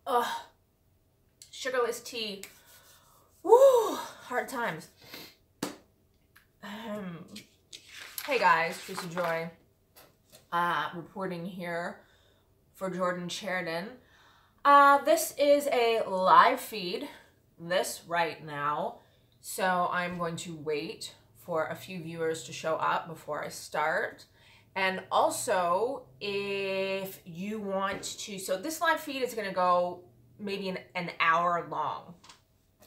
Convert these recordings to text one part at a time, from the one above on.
Ugh. Sugarless tea. Woo! Hard times. Hey guys, Tracy Joy. Reporting here for Jordan Sheridan. This is a live feed, this right now. So I'm going to wait for a few viewers to show up before I start. And also, if you want to, so this live feed is going to go maybe an hour long.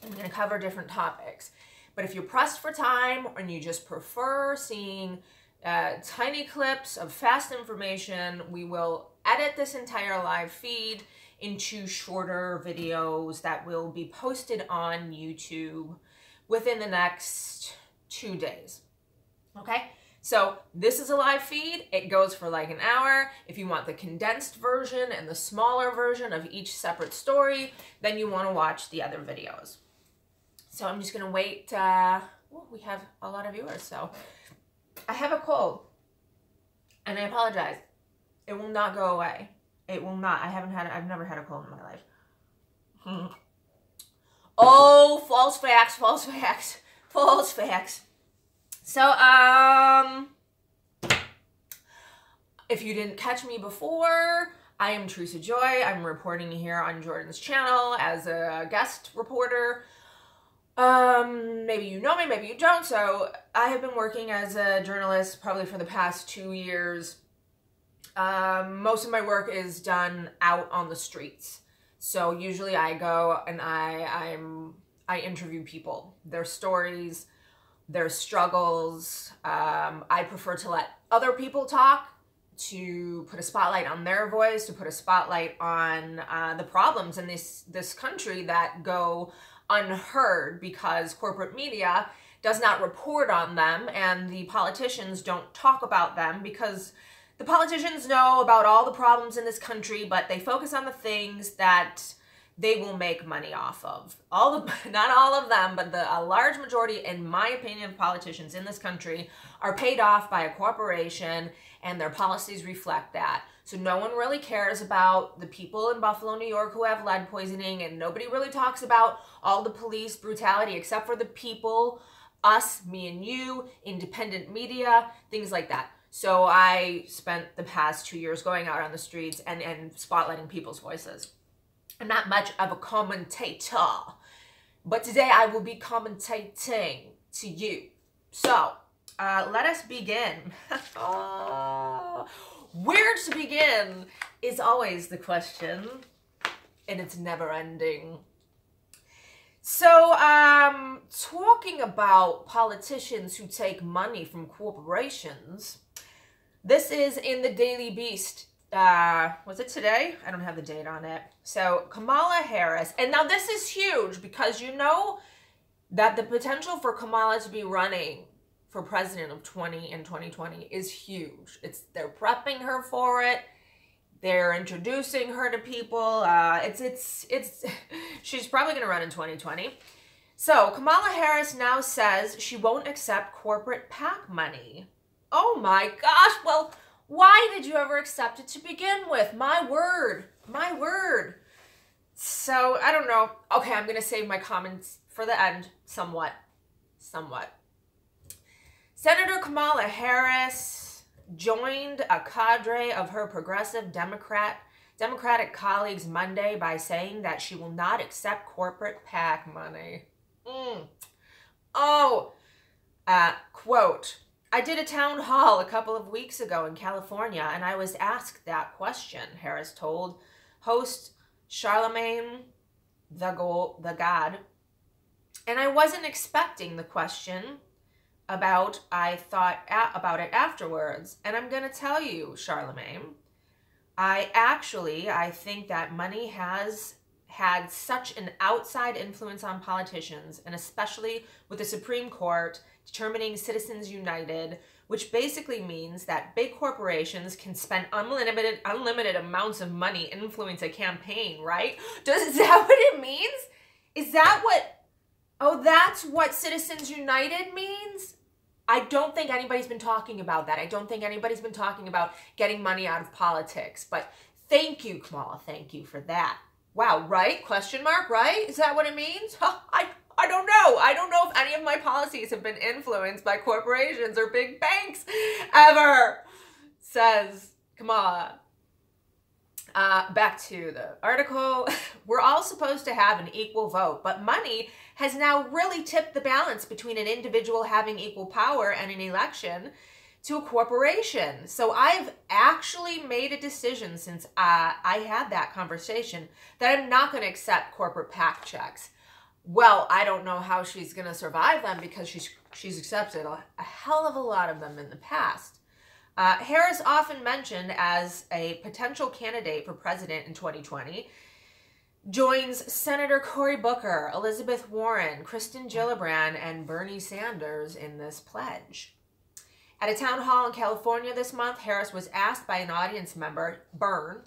I'm going to cover different topics. But if you're pressed for time and you just prefer seeing tiny clips of fast information, we will edit this entire live feed into shorter videos that will be posted on YouTube within the next 2 days. Okay? So this is a live feed. It goes for like an hour. If you want the condensed version and the smaller version of each separate story, then you want to watch the other videos. So I'm just going to wait. We have a lot of viewers. So I have a cold and I apologize. It will not go away. It will not. I've never had a cold in my life. Oh, false facts, false facts, false facts. So, if you didn't catch me before, I am Tracy Joy. I'm reporting here on Jordan's channel as a guest reporter. Maybe you know me, maybe you don't. So I have been working as a journalist probably for the past 2 years. Most of my work is done out on the streets. So usually I go and I interview people, their stories, their struggles. I prefer to let other people talk, to put a spotlight on their voice, to put a spotlight on the problems in this country that go unheard because corporate media does not report on them and the politicians don't talk about them because the politicians know about all the problems in this country, but they focus on the things that they will make money off of. Not all of them, but a large majority, in my opinion, of politicians in this country are paid off by a corporation, and their policies reflect that. So no one really cares about the people in Buffalo, New York who have lead poisoning, and nobody really talks about all the police brutality except for the people, us, me and you, independent media, things like that. So I spent the past 2 years going out on the streets and spotlighting people's voices. I'm not much of a commentator, but today I will be commentating to you. So, let us begin. Where to begin is always the question, and it's never ending. So, talking about politicians who take money from corporations, this is in the Daily Beast. Was it today? I don't have the date on it. So Kamala Harris, and now this is huge because you know that the potential for Kamala to be running for president of 2020 is huge. They're prepping her for it. They're introducing her to people. She's probably going to run in 2020. So Kamala Harris now says she won't accept corporate PAC money. Oh my gosh. Well, why did you ever accept it to begin with? My word. My word. So, I don't know. Okay, I'm going to save my comments for the end somewhat. Senator Kamala Harris joined a cadre of her progressive Democratic colleagues Monday by saying that she will not accept corporate PAC money. Quote, I did a town hall a couple of weeks ago in California, and I was asked that question, Harris told host Charlemagne the God. And I wasn't expecting the question I thought about it afterwards. And I'm going to tell you, Charlemagne, I think that money has had such an outside influence on politicians, and especially with the Supreme Court determining Citizens United, which basically means that big corporations can spend unlimited amounts of money influence a campaign, right? Is that what it means? Is that what, oh, that's what Citizens United means? I don't think anybody's been talking about that. I don't think anybody's been talking about getting money out of politics, but thank you, Kamala, thank you for that. Wow, right? Question mark, right? Is that what it means? I don't know. I don't know if any of my policies have been influenced by corporations or big banks ever, says Kamala. Back to the article. We're all supposed to have an equal vote, but money has now really tipped the balance between an individual having equal power and an election to a corporation. So I've actually made a decision since I had that conversation that I'm not going to accept corporate PAC checks. Well, I don't know how she's going to survive them because she's accepted a hell of a lot of them in the past. Harris, often mentioned as a potential candidate for president in 2020, joins Senator Cory Booker, Elizabeth Warren, Kristen Gillibrand, and Bernie Sanders in this pledge. At a town hall in California this month, Harris was asked by an audience member, Byrne,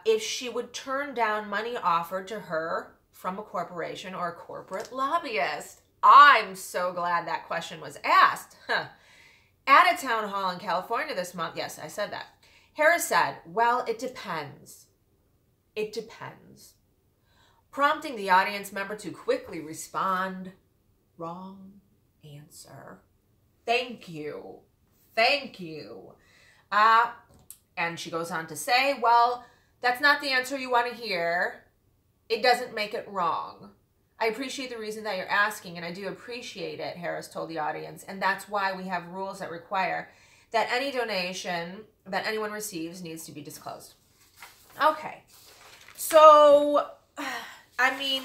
if she would turn down money offered to her from a corporation or a corporate lobbyist. I'm so glad that question was asked. At a town hall in California this month, yes, I said that, Harris said, well, it depends. It depends. Prompting the audience member to quickly respond, wrong answer. Thank you. Thank you. And she goes on to say, well, that's not the answer you want to hear. It doesn't make it wrong. I appreciate the reason that you're asking, and I do appreciate it, Harris told the audience, and that's why we have rules that require that any donation that anyone receives needs to be disclosed. Okay. So, I mean,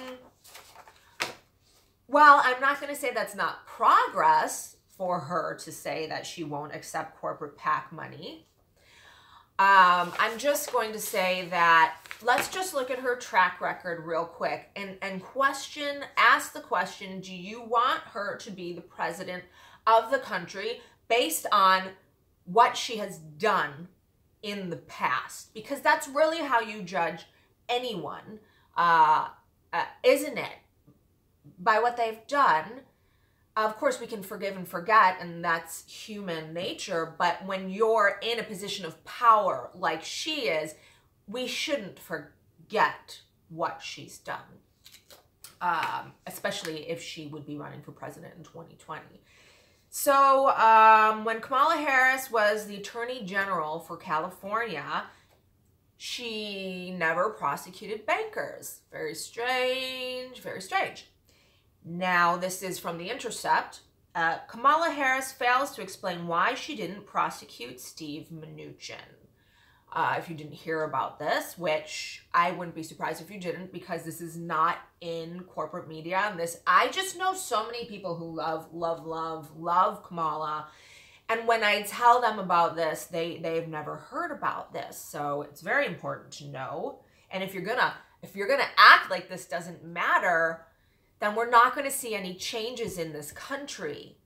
well, I'm not going to say that's not progress for her to say that she won't accept corporate PAC money. I'm just going to say that let's just look at her track record real quick and ask the question, do you want her to be the president of the country based on what she has done in the past? Because that's really how you judge anyone, isn't it? By what they've done. Of course, we can forgive and forget, and that's human nature. But when you're in a position of power like she is, we shouldn't forget what she's done, especially if she would be running for president in 2020. So when Kamala Harris was the Attorney General for California, she never prosecuted bankers. Very strange, very strange. Now, this is from The Intercept. Kamala Harris fails to explain why she didn't prosecute Steve Mnuchin. If you didn't hear about this, which I wouldn't be surprised if you didn't, because this is not in corporate media. And this, I just know so many people who love Kamala. And when I tell them about this, they've never heard about this. So it's very important to know. And if you're gonna act like this doesn't matter, then we're not going to see any changes in this country.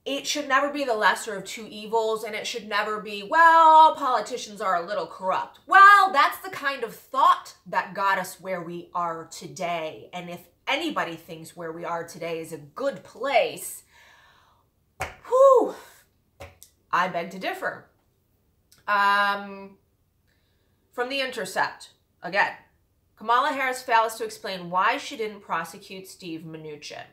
It should never be the lesser of two evils, and it should never be, well, politicians are a little corrupt. Well, that's the kind of thought that got us where we are today. And if anybody thinks where we are today is a good place, whew, I beg to differ. From The Intercept, again, Kamala Harris fails to explain why she didn't prosecute Steve Mnuchin.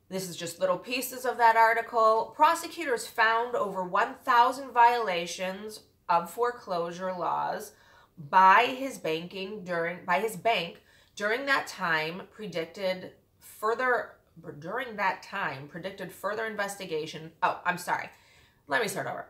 This is just little pieces of that article. Prosecutors found over 1,000 violations of foreclosure laws by his bank during that time, predicted further investigation. Oh, I'm sorry. Let me start over.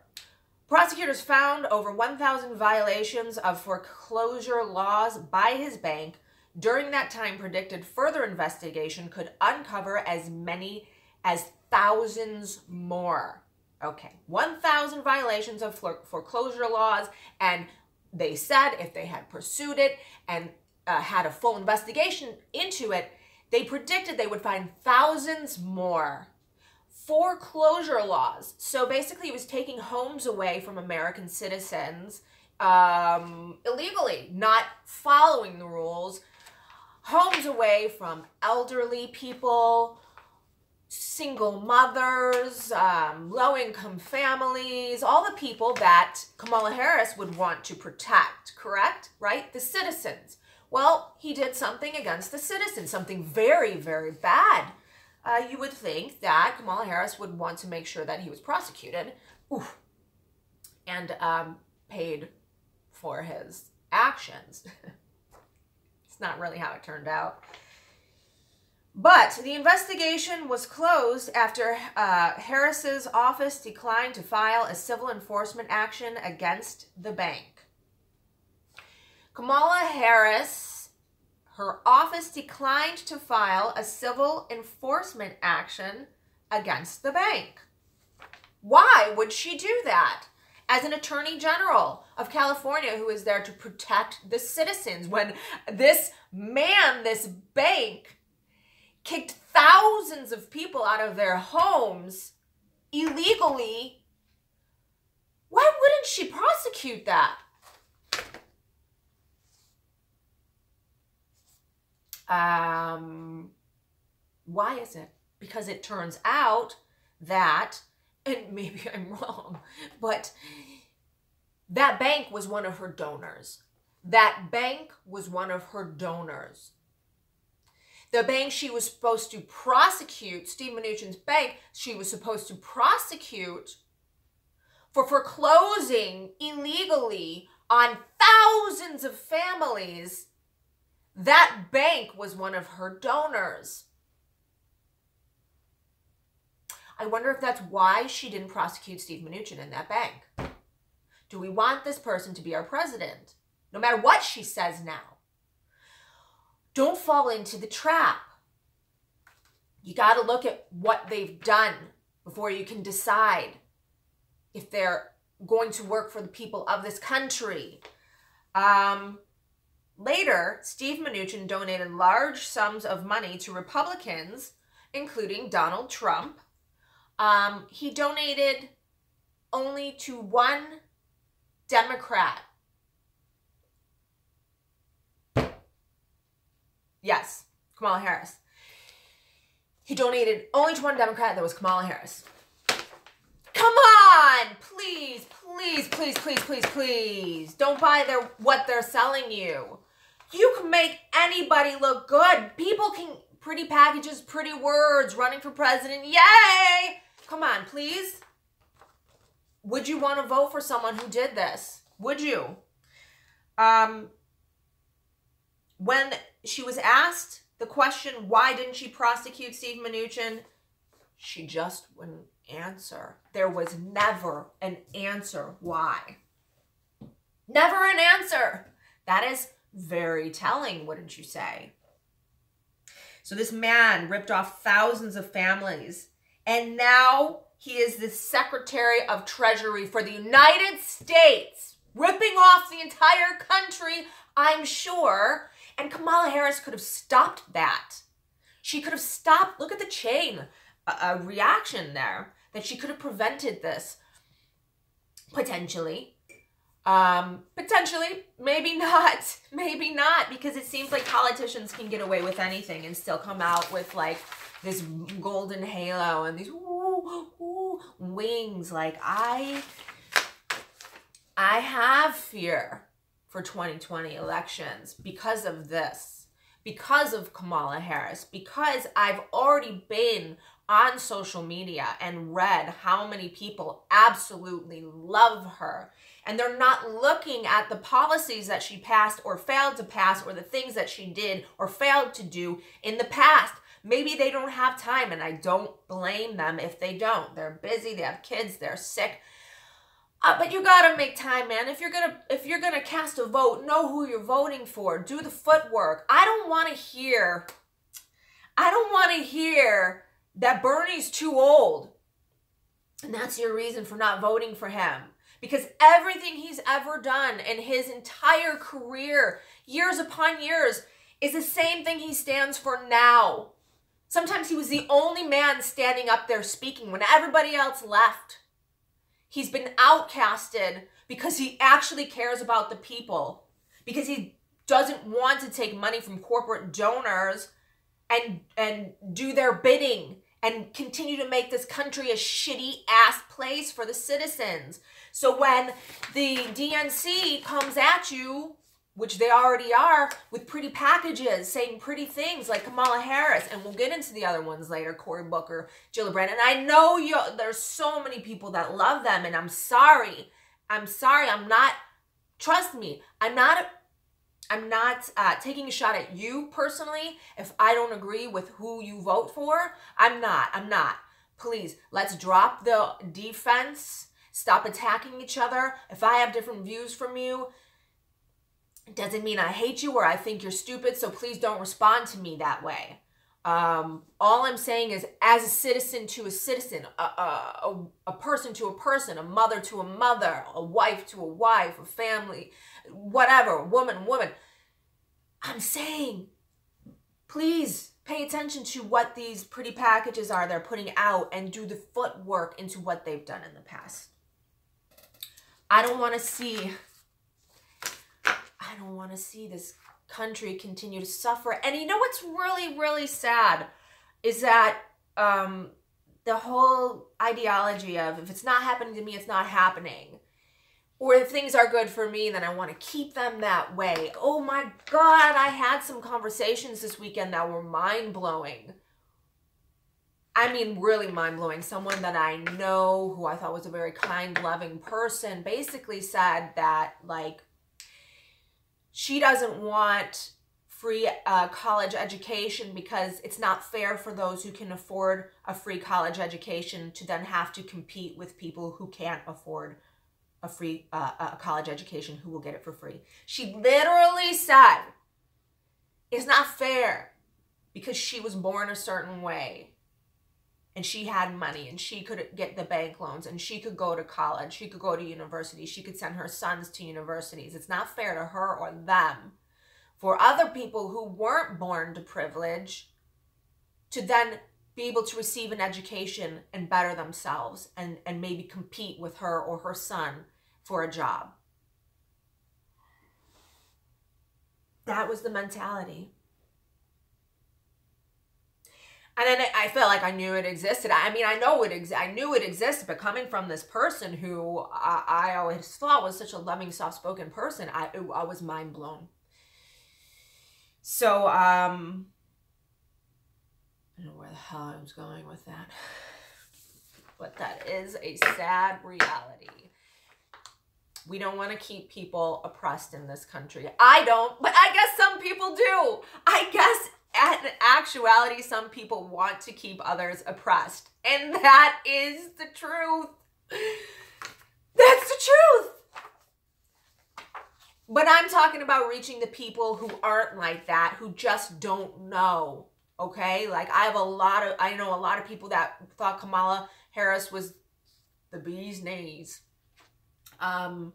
Prosecutors found over 1,000 violations of foreclosure laws by his bank. During that time, predicted further investigation could uncover as many as thousands more. Okay, 1,000 violations of foreclosure laws, and they said if they had pursued it and had a full investigation into it, they predicted they would find thousands more. Foreclosure laws. So basically, it was taking homes away from American citizens illegally, not following the rules. Homes away from elderly people, single mothers, low-income families, all the people that Kamala Harris would want to protect, correct? Right? The citizens. Well, he did something against the citizens, something very, very bad. You would think that Kamala Harris would want to make sure that he was prosecuted and paid for his actions. It's not really how it turned out. But the investigation was closed after Harris's office declined to file a civil enforcement action against the bank. Kamala Harris, her office declined to file a civil enforcement action against the bank. Why would she do that? As an attorney general of California who is there to protect the citizens, when this man, this bank, kicked thousands of people out of their homes illegally, why wouldn't she prosecute that? Why is it? Because it turns out that, and maybe I'm wrong, but that bank was one of her donors. That bank was one of her donors. The bank she was supposed to prosecute, Steve Mnuchin's bank, she was supposed to prosecute for foreclosing illegally on thousands of families. That bank was one of her donors. I wonder if that's why she didn't prosecute Steve Mnuchin in that bank. Do we want this person to be our president? No matter what she says now. Don't fall into the trap. You got to look at what they've done before you can decide if they're going to work for the people of this country. Later, Steve Mnuchin donated large sums of money to Republicans, including Donald Trump. He donated only to one Democrat. Yes, Kamala Harris. He donated only to one Democrat, that was Kamala Harris. Come on! Please, please, please, please, please, please. Don't buy what they're selling you. You can make anybody look good. People can, pretty packages, pretty words, running for president. Yay! Come on, please. Would you want to vote for someone who did this? Would you? When she was asked the question, why didn't she prosecute Steve Mnuchin? She just wouldn't answer. There was never an answer why. Never an answer. That is very telling, wouldn't you say? So this man ripped off thousands of families, and now he is the Secretary of Treasury for the United States, ripping off the entire country, I'm sure. And Kamala Harris could have stopped that. She could have stopped, look at the chain reaction there, that she could have prevented this, potentially. Potentially, maybe not, because it seems like politicians can get away with anything and still come out with like this golden halo and these wings. Like I have fear for 2020 elections because of this, because of Kamala Harris, because I've already been on social media and read how many people absolutely love her. And they're not looking at the policies that she passed or failed to pass or the things that she did or failed to do in the past. Maybe they don't have time, and I don't blame them if they don't. They're busy, they have kids, they're sick. But you gotta make time, man. If you're gonna cast a vote, know who you're voting for. Do the footwork. I don't want to hear that Bernie's too old, and that's your reason for not voting for him. Because everything he's ever done in his entire career, years upon years, is the same thing he stands for now. Sometimes he was the only man standing up there speaking when everybody else left. He's been outcasted because he actually cares about the people, because he doesn't want to take money from corporate donors and do their bidding and continue to make this country a shitty ass place for the citizens. So when the DNC comes at you, which they already are, with pretty packages saying pretty things like Kamala Harris, and we'll get into the other ones later, Cory Booker, Jill Brandon. And I know there's so many people that love them, and I'm sorry. I'm not, trust me, I'm not taking a shot at you personally. If I don't agree with who you vote for, I'm not. Please, let's drop the defense. Stop attacking each other. If I have different views from you, it doesn't mean I hate you or I think you're stupid, so please don't respond to me that way. All I'm saying is, as a citizen to a citizen, a person to a person, a mother to a mother, a wife to a wife, a family, whatever, woman, I'm saying, please pay attention to what these pretty packages are they're putting out and do the footwork into what they've done in the past. I don't want to see this country continue to suffer. And you know what's really, really sad is that the whole ideology of, if it's not happening to me, it's not happening. Or if things are good for me, then I want to keep them that way. Oh my God, I had some conversations this weekend that were mind-blowing. I mean, really mind-blowing. Someone that I know, who I thought was a very kind, loving person, basically said that, like, she doesn't want free college education because it's not fair for those who can afford a free college education to then have to compete with people who can't afford a free college education, who will get it for free. She literally said, it's not fair because she was born a certain way and she had money and she could get the bank loans and she could go to college, she could go to university, she could send her sons to universities. It's not fair to her or them for other people who weren't born to privilege to then be able to receive an education and better themselves and maybe compete with her or her son for a job. That was the mentality. And then I felt like I knew it existed. I mean, I knew it existed, but coming from this person who I always thought was such a loving, soft-spoken person, I was mind blown. So, I don't know where the hell I was going with that. But that is a sad reality. We don't want to keep people oppressed in this country. I don't, but I guess some people do. I guess in actuality, some people want to keep others oppressed. And that is the truth. That's the truth. But I'm talking about reaching the people who aren't like that, who just don't know. Okay? Like, I know a lot of people that thought Kamala Harris was the bee's knees. And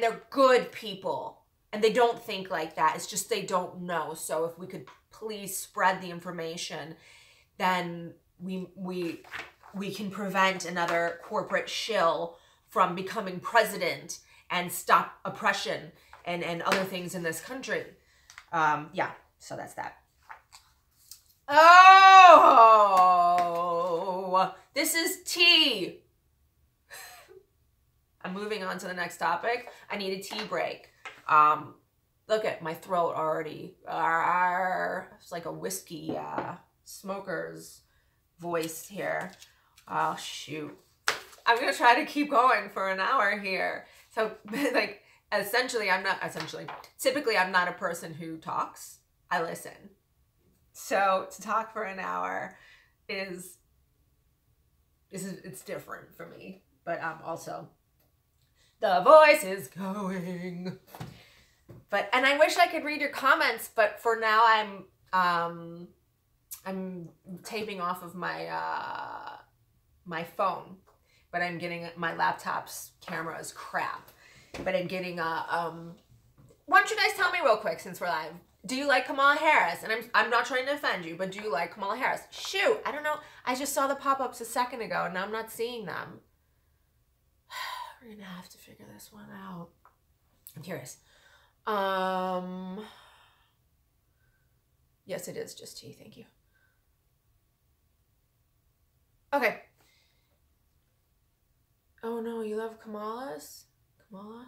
they're good people. And they don't think like that. It's just they don't know. So if we could please spread the information, then we can prevent another corporate shill from becoming president and stop oppression and other things in this country. Yeah, so that's that. Oh, this is tea. I'm moving on to the next topic. I need a tea break. Look at my throat already. It's like a whiskey smoker's voice here. Oh, shoot. I'm going to try to keep going for an hour here. So, like, typically I'm not a person who talks. I listen. So, to talk for an hour it's different for me. But also, the voice is going. And I wish I could read your comments, but for now I'm taping off of my my phone, but I'm getting my laptop's camera is crap. But I'm getting why don't you guys tell me real quick since we're live? Do you like Kamala Harris? And I'm not trying to offend you, but do you like Kamala Harris? Shoot, I don't know. I just saw the pop-ups a second ago and now I'm not seeing them. We're gonna have to figure this one out. I'm curious. Yes, it is just tea. Thank you. Okay. Oh no, you love Kamala's? Kamala?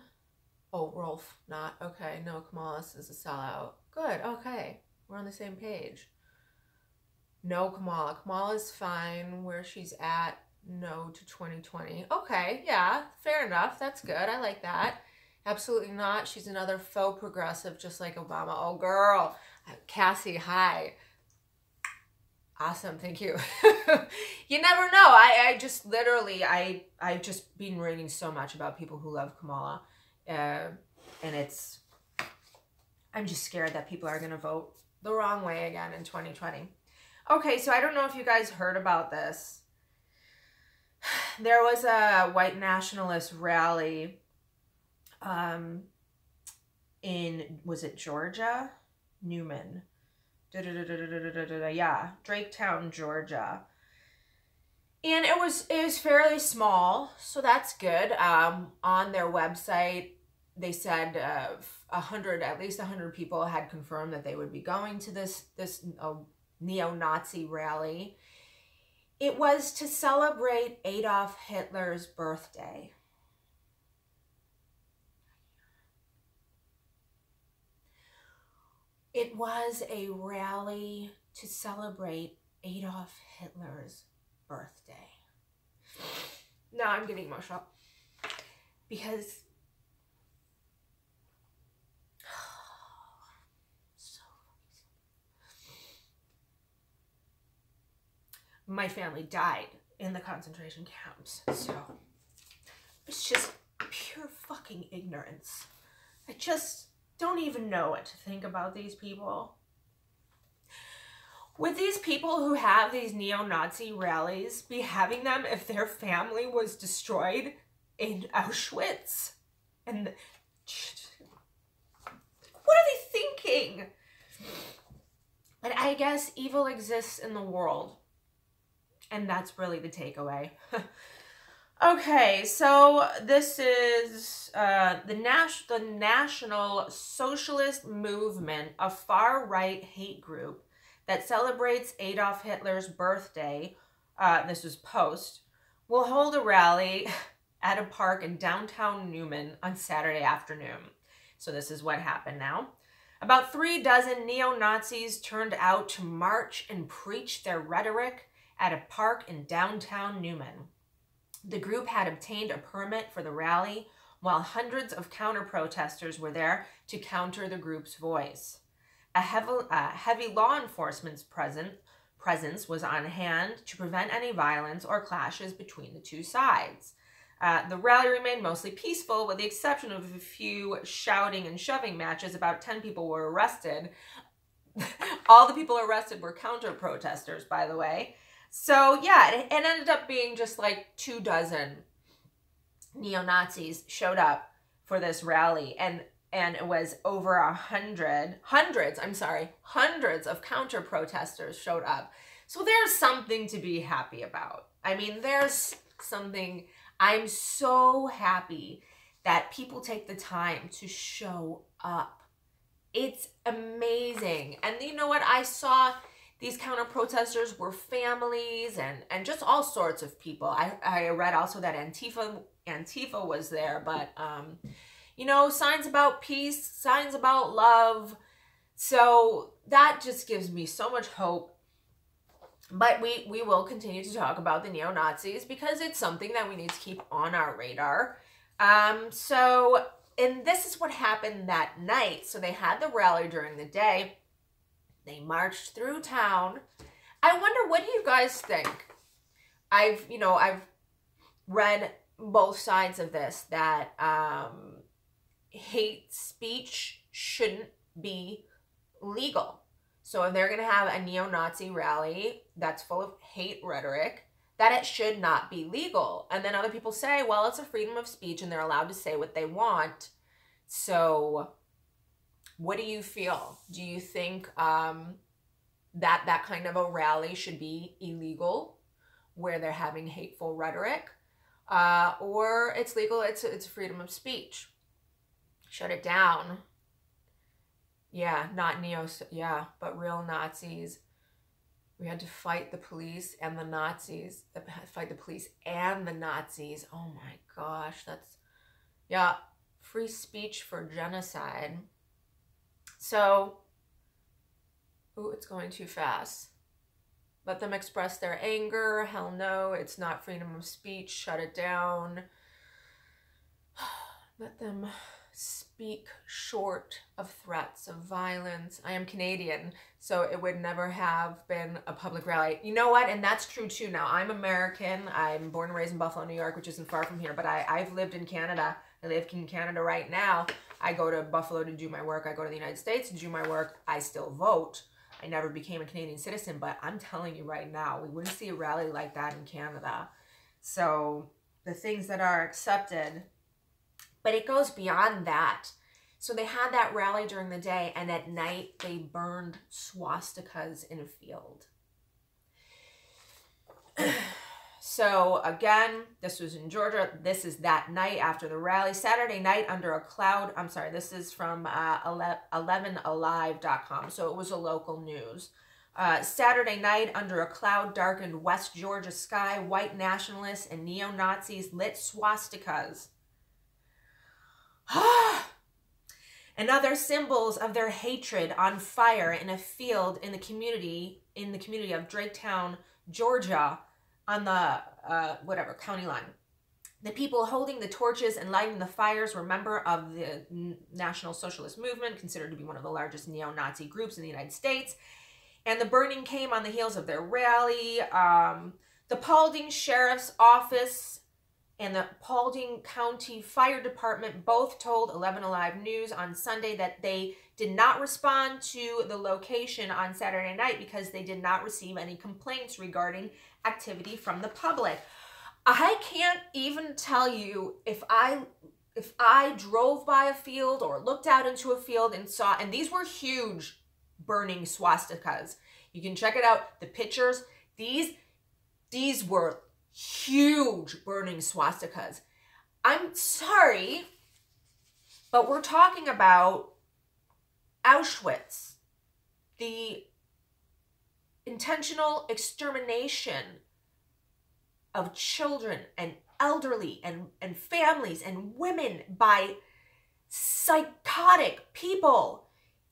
Oh, Rolf, not. Okay, no, Kamala's is a sellout. Good, okay. We're on the same page. No, Kamala. Kamala's fine where she's at. No to 2020. Okay, yeah, fair enough. That's good. I like that. Absolutely not. She's another faux progressive, just like Obama. Oh, girl. Cassie, hi. Awesome, thank you. You never know. I just literally, I've just been reading so much about people who love Kamala. And I'm just scared that people are going to vote the wrong way again in 2020. Okay, so I don't know if you guys heard about this. There was a white nationalist rally in, was it Georgia? Newman. Yeah, Draketown, Georgia. And it was fairly small, so that's good. On their website, they said at least 100 people had confirmed that they would be going to this neo-Nazi rally. It was to celebrate Adolf Hitler's birthday. It was a rally to celebrate Adolf Hitler's birthday. Now I'm getting emotional because my family died in the concentration camps, so it's just pure fucking ignorance. I just don't even know what to think about these people. Would these people who have these neo-Nazi rallies be having them if their family was destroyed in Auschwitz? And what are they thinking? And I guess evil exists in the world. And that's really the takeaway. Okay, so this is the National Socialist Movement, a far-right hate group that celebrates Adolf Hitler's birthday. This was Post. Will hold a rally at a park in downtown Newman on Saturday afternoon. So this is what happened now. About 36 neo-Nazis turned out to march and preach their rhetoric at a park in downtown Newman. The group had obtained a permit for the rally, while hundreds of counter-protesters were there to counter the group's voice. A heavy law enforcement's presence was on hand to prevent any violence or clashes between the two sides. The rally remained mostly peaceful, with the exception of a few shouting and shoving matches. About 10 people were arrested. All the people arrested were counter-protesters, by the way. So, yeah, it ended up being just like 24 neo-Nazis showed up for this rally. And it was over hundreds of counter-protesters showed up. So there's something to be happy about. I mean, there's something. I'm so happy that people take the time to show up. It's amazing. And you know what? I saw these counter-protesters were families and just all sorts of people. I read also that Antifa was there, but, you know, signs about peace, signs about love. So that just gives me so much hope. But we will continue to talk about the neo-Nazis because it's something that we need to keep on our radar. And this is what happened that night. So they had the rally during the day. They marched through town. I wonder, what do you guys think? I've read both sides of this, that hate speech shouldn't be legal. So if they're going to have a neo-Nazi rally that's full of hate rhetoric, that it should not be legal. And then other people say, well, it's a freedom of speech and they're allowed to say what they want. So what do you feel? Do you think that kind of a rally should be illegal, where they're having hateful rhetoric, or it's legal, it's freedom of speech? Shut it down. Yeah, not but real Nazis. We had to fight the police and the Nazis. Fight the police and the Nazis. Oh my gosh, that's, yeah, free speech for genocide. So, ooh, it's going too fast. Let them express their anger. Hell no, it's not freedom of speech. Shut it down. Let them speak short of threats of violence. I am Canadian, so it would never have been a public rally. You know what? And that's true too. Now, I'm American. I'm born and raised in Buffalo, New York, which isn't far from here, but I've lived in Canada. I live in Canada right now. I go to Buffalo to do my work. I go to the United States to do my work. I still vote. I never became a Canadian citizen, but I'm telling you right now, we wouldn't see a rally like that in Canada. So the things that are accepted, but it goes beyond that. So they had that rally during the day, and at night they burned swastikas in a field. So again, this was in Georgia. This is that night after the rally. Saturday night under a cloud. I'm sorry, this is from 11alive.com. So it was a local news. Saturday night under a cloud-darkened West Georgia sky, white nationalists and neo-Nazis lit swastikas and other symbols of their hatred on fire in a field in the community of Draketown, Georgia, on the county line. The people holding the torches and lighting the fires were members of the National Socialist Movement, considered to be one of the largest neo-Nazi groups in the United States. And the burning came on the heels of their rally. The Paulding Sheriff's Office and the Paulding County Fire Department both told 11 Alive News on Sunday that they did not respond to the location on Saturday night because they did not receive any complaints regarding activity from the public. I can't even tell you if I drove by a field or looked out into a field and saw, and these were huge burning swastikas. You can check it out, the pictures. These were huge burning swastikas. I'm sorry, but we're talking about Auschwitz, the intentional extermination of children and elderly and families and women by psychotic people.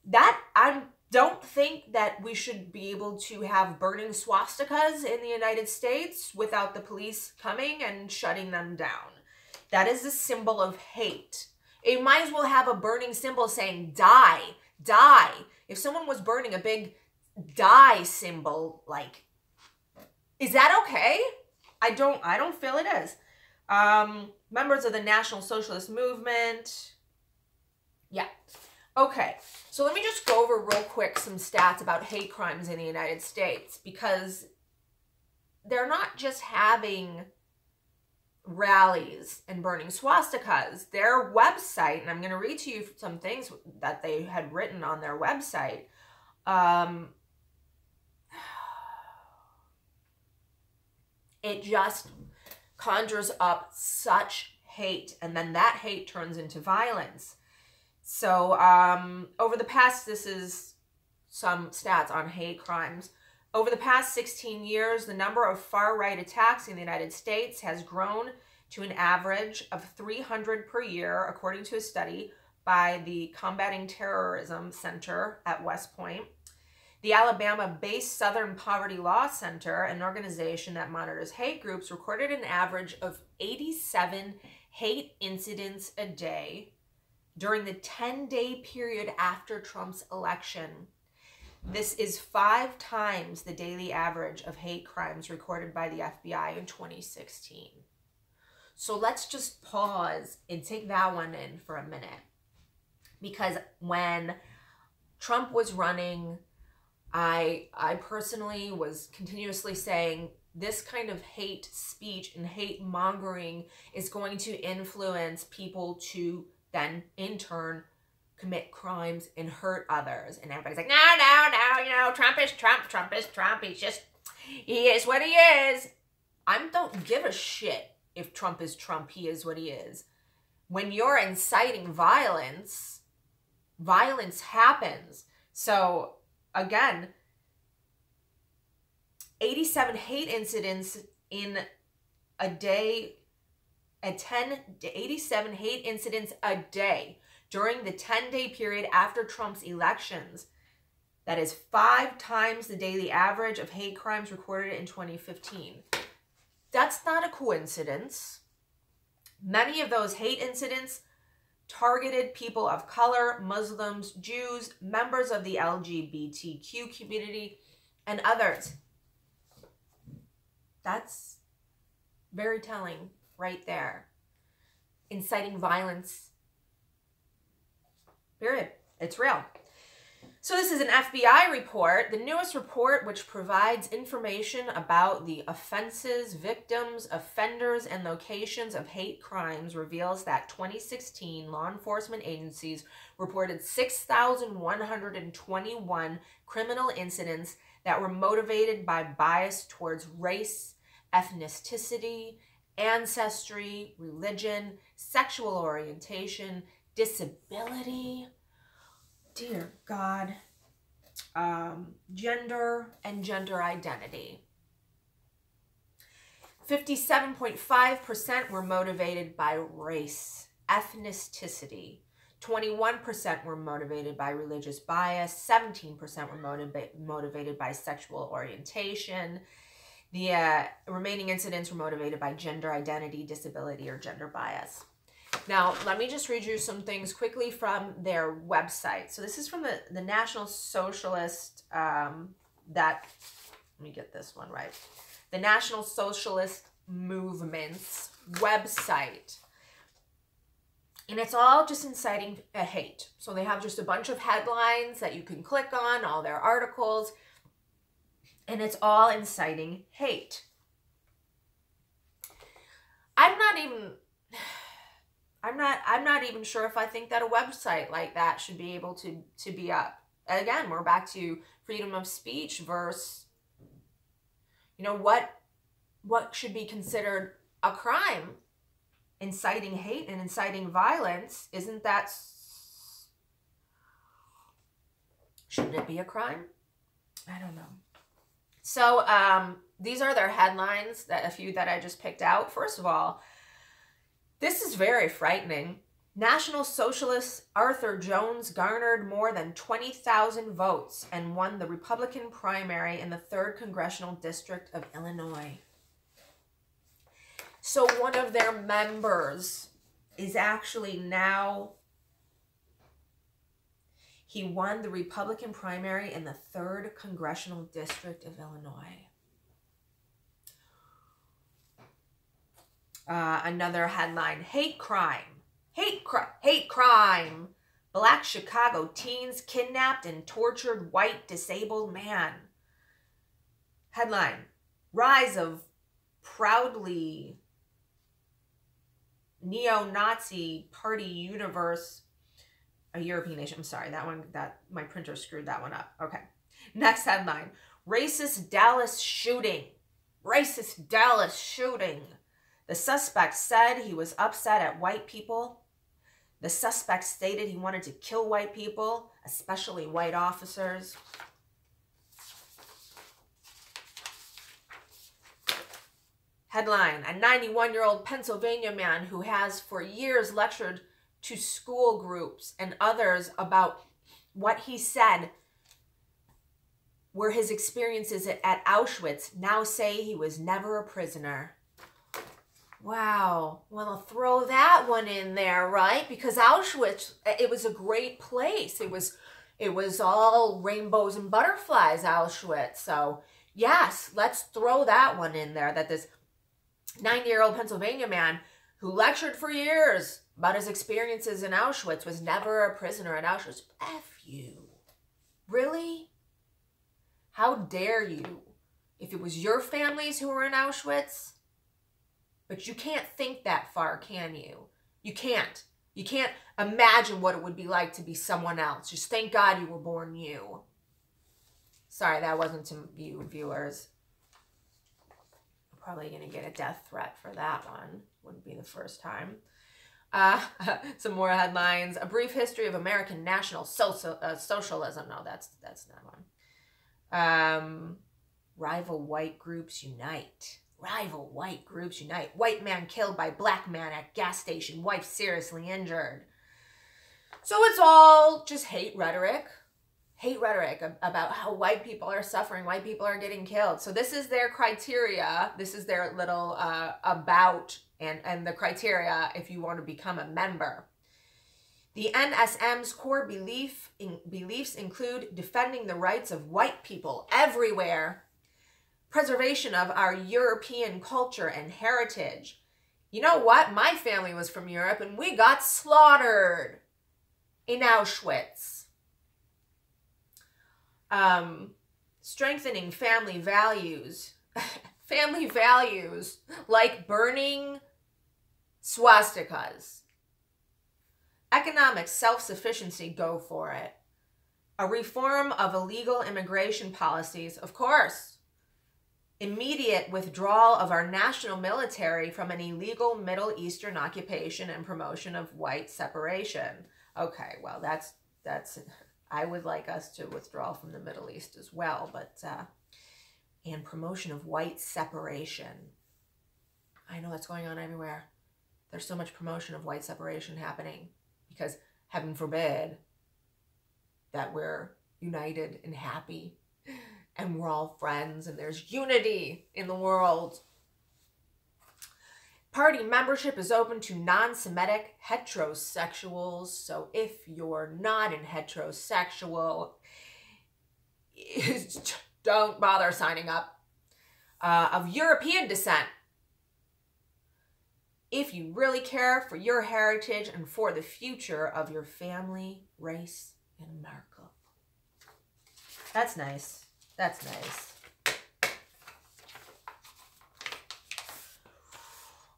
That I don't think that we should be able to have burning swastikas in the United States without the police coming and shutting them down. That is a symbol of hate. It might as well have a burning symbol saying die, die. If someone was burning a big die symbol, like, is that okay? I don't feel it is. Members of the National Socialist Movement. Yeah. Okay, so let me just go over real quick some stats about hate crimes in the United States, because they're not just having rallies and burning swastikas. Their website, and I'm going to read to you some things that they had written on their website. It just conjures up such hate, and then that hate turns into violence. So over the past, this is some stats on hate crimes. Over the past 16 years, the number of far-right attacks in the United States has grown to an average of 300 per year, according to a study by the Combating Terrorism Center at West Point. The Alabama-based Southern Poverty Law Center, an organization that monitors hate groups, recorded an average of 87 hate incidents a day during the 10-day period after Trump's election. This is 5 times the daily average of hate crimes recorded by the FBI in 2016. So let's just pause and take that one in for a minute. Because when Trump was running, I personally was continuously saying this kind of hate speech and hate mongering is going to influence people to then in turn commit crimes and hurt others. And everybody's like, no, you know, Trump is Trump, Trump is Trump. He is what he is. I don't give a shit if Trump is Trump, he is what he is. When you're inciting violence, violence happens. So again, 87 hate incidents in a day, 87 hate incidents a day during the 10-day period after Trump's elections. That is 5 times the daily average of hate crimes recorded in 2015. That's not a coincidence. Many of those hate incidents targeted people of color, Muslims, Jews, members of the LGBTQ community, and others. That's very telling right there. Inciting violence. Period. It's real. So this is an FBI report, the newest report, which provides information about the offenses, victims, offenders, and locations of hate crimes, reveals that 2016 law enforcement agencies reported 6,121 criminal incidents that were motivated by bias towards race, ethnicity, ancestry, religion, sexual orientation, disability, dear God, gender, and gender identity. 57.5% were motivated by race, ethnicity. 21% were motivated by religious bias. 17% were motivated by sexual orientation. The remaining incidents were motivated by gender identity, disability, or gender bias. Now, let me just read you some things quickly from their website. So this is from the National Socialist, let me get this one right. The National Socialist Movement's website. And it's all just inciting a hate. So they have just a bunch of headlines that you can click on, all their articles, and it's all inciting hate. I'm not even sure if I think that a website like that should be able to be up. Again, we're back to freedom of speech versus, you know, what should be considered a crime. Inciting hate and inciting violence, isn't that, shouldn't it be a crime? I don't know. So these are their headlines, a few that I just picked out. First of all, this is very frightening. National Socialist Arthur Jones garnered more than 20,000 votes and won the Republican primary in the 3rd Congressional District of Illinois. So one of their members is actually now, he won the Republican primary in the 3rd Congressional District of Illinois. Another headline, hate crime. Hate crime. Black Chicago teens kidnapped and tortured white disabled man. Headline, rise of proudly neo-Nazi party universe, a European nation. I'm sorry, my printer screwed that one up. Okay. Next headline, racist Dallas shooting. Racist Dallas shooting. The suspect said he was upset at white people. The suspect stated he wanted to kill white people, especially white officers. Headline, a 91-year-old Pennsylvania man who has for years lectured to school groups and others about what he said were his experiences at Auschwitz now say he was never a prisoner. Wow. Well, I'll throw that one in there, right? Because Auschwitz, it was a great place. It was all rainbows and butterflies, Auschwitz. So, yes, let's throw that one in there, that this 90-year-old Pennsylvania man who lectured for years about his experiences in Auschwitz was never a prisoner at Auschwitz. F you. Really? How dare you? If it was your families who were in Auschwitz, but you can't think that far, can you? You can't. You can't imagine what it would be like to be someone else. Just thank God you were born you. Sorry, that wasn't to you, viewers. I'm probably going to get a death threat for that one. Wouldn't be the first time. Some more headlines. A brief history of American National Socialism. No, that's not one. Rival white groups unite. Rival white groups unite. White man killed by black man at gas station. Wife seriously injured. So it's all just hate rhetoric. Hate rhetoric about how white people are suffering. White people are getting killed. So this is their criteria. This is their little about and the criteria if you want to become a member. The NSM's core beliefs include defending the rights of white people everywhere, preservation of our European culture and heritage. You know what? My family was from Europe and we got slaughtered in Auschwitz. Strengthening family values. Family values like burning swastikas. Economic self-sufficiency, go for it. A reform of illegal immigration policies, of course. Immediate withdrawal of our national military from an illegal Middle Eastern occupation and promotion of white separation. Okay, well, that's I would like us to withdraw from the Middle East as well, but, and promotion of white separation. I know that's going on everywhere. There's so much promotion of white separation happening. Because heaven forbid that we're united and happy and we're all friends and there's unity in the world. Party membership is open to non-Semitic heterosexuals. So if you're not in heterosexual, don't bother signing up. Of European descent. If you really care for your heritage and for the future of your family, race, and America. That's nice. That's nice.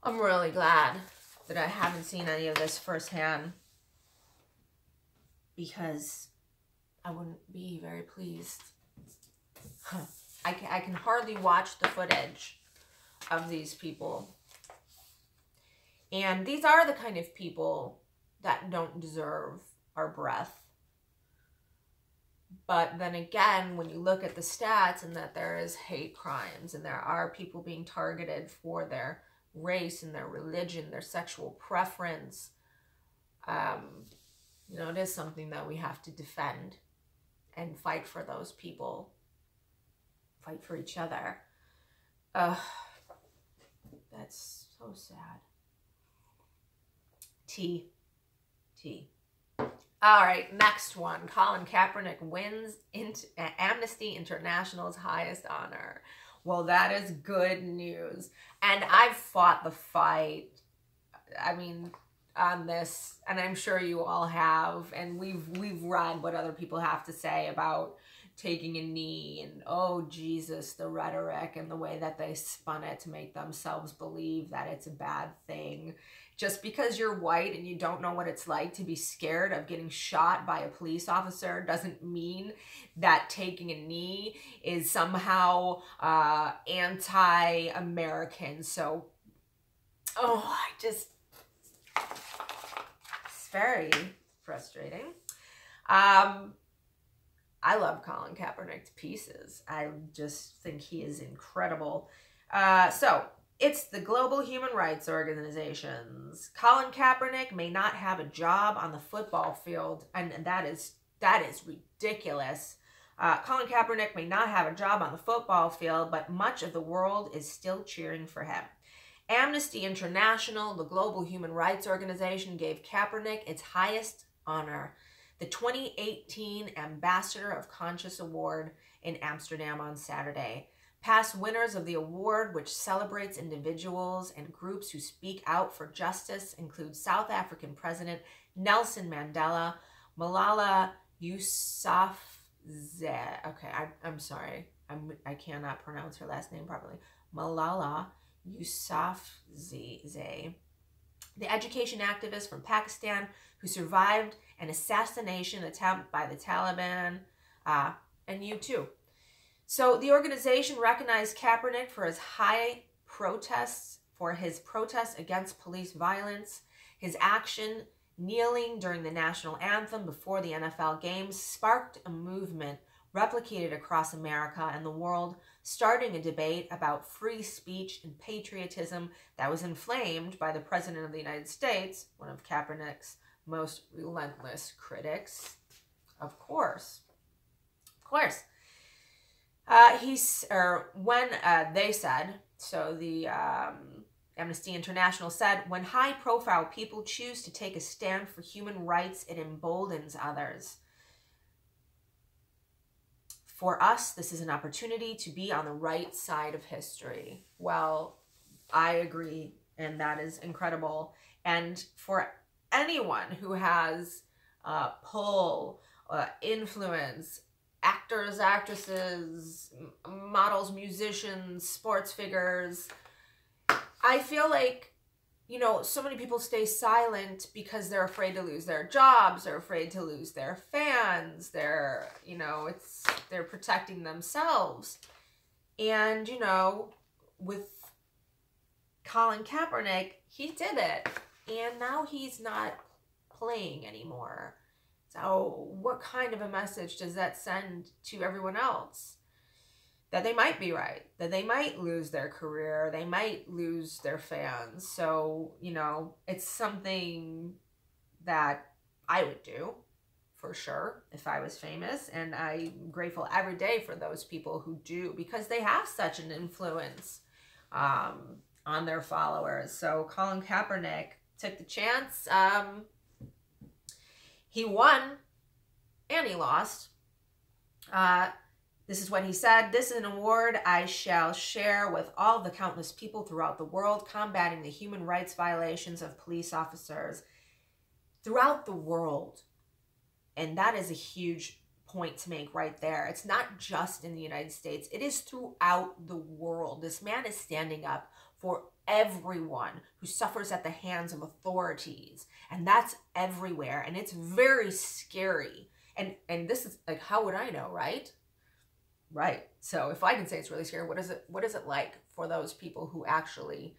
I'm really glad that I haven't seen any of this firsthand because I wouldn't be very pleased. I can hardly watch the footage of these people. And these are the kind of people that don't deserve our breath. But then again, when you look at the stats and that there is hate crimes and there are people being targeted for their race and their religion, their sexual preference, you know, it is something that we have to defend and fight for those people. Fight for each other. That's so sad. T. All right, next one. Colin Kaepernick wins Amnesty International's highest honor. Well, that is good news. And I've fought the fight, I mean, on this, and I'm sure you all have, and we've read what other people have to say about taking a knee and, oh, Jesus, the rhetoric and the way that they spun it to make themselves believe that it's a bad thing. Just because you're white and you don't know what it's like to be scared of getting shot by a police officer doesn't mean that taking a knee is somehow anti-American. So, it's very frustrating. I love Colin Kaepernick to pieces. I just think he is incredible. So, it's the global human rights organizations. Colin Kaepernick may not have a job on the football field, and that is ridiculous. Colin Kaepernick may not have a job on the football field, but much of the world is still cheering for him. Amnesty International, the global human rights organization, gave Kaepernick its highest honor, the 2018 Ambassador of Conscience Award in Amsterdam on Saturday. Past winners of the award, which celebrates individuals and groups who speak out for justice, include South African President Nelson Mandela, Malala Yousafzai. Okay, I'm sorry. I cannot pronounce her last name properly. Malala Yousafzai, the education activist from Pakistan who survived an assassination attempt by the Taliban, and you too. So the organization recognized Kaepernick for his protests against police violence. His action kneeling during the national anthem before the NFL games sparked a movement replicated across America and the world, starting a debate about free speech and patriotism that was inflamed by the President of the United States, one of Kaepernick's most relentless critics. Of course. Of course. They said, so the Amnesty International said, when high-profile people choose to take a stand for human rights, it emboldens others. For us, this is an opportunity to be on the right side of history. Well, I agree, and that is incredible. And for anyone who has pull, influence, actors, actresses, models, musicians, sports figures, I feel like, you know, so many people stay silent because they're afraid to lose their jobs, they're afraid to lose their fans, they're protecting themselves. And, you know, with Colin Kaepernick, he did it. And now he's not playing anymore. So what kind of a message does that send to everyone else? That they might be right, that they might lose their career, they might lose their fans. So, you know, it's something that I would do for sure if I was famous. And I'm grateful every day for those people who do, because they have such an influence on their followers. So Colin Kaepernick took the chance. He won and he lost. This is what he said. This is an award I shall share with all the countless people throughout the world combating the human rights violations of police officers throughout the world. And that is a huge point to make right there. It's not just in the United States. It is throughout the world. This man is standing up for everyone who suffers at the hands of authorities. And that's everywhere. And it's very scary. And this is like, how would I know, right? Right. So if I can say it's really scary, what is it like for those people who actually,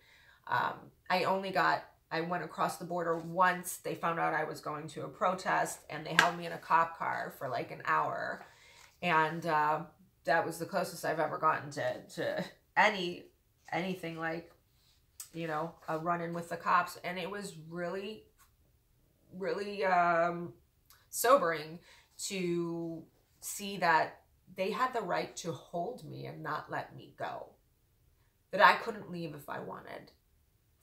I went across the border once. They found out I was going to a protest and they held me in a cop car for like an hour. And that was the closest I've ever gotten to anything like, you know, a run-in with the cops. And it was really, really sobering to see that they had the right to hold me and not let me go. That I couldn't leave if I wanted.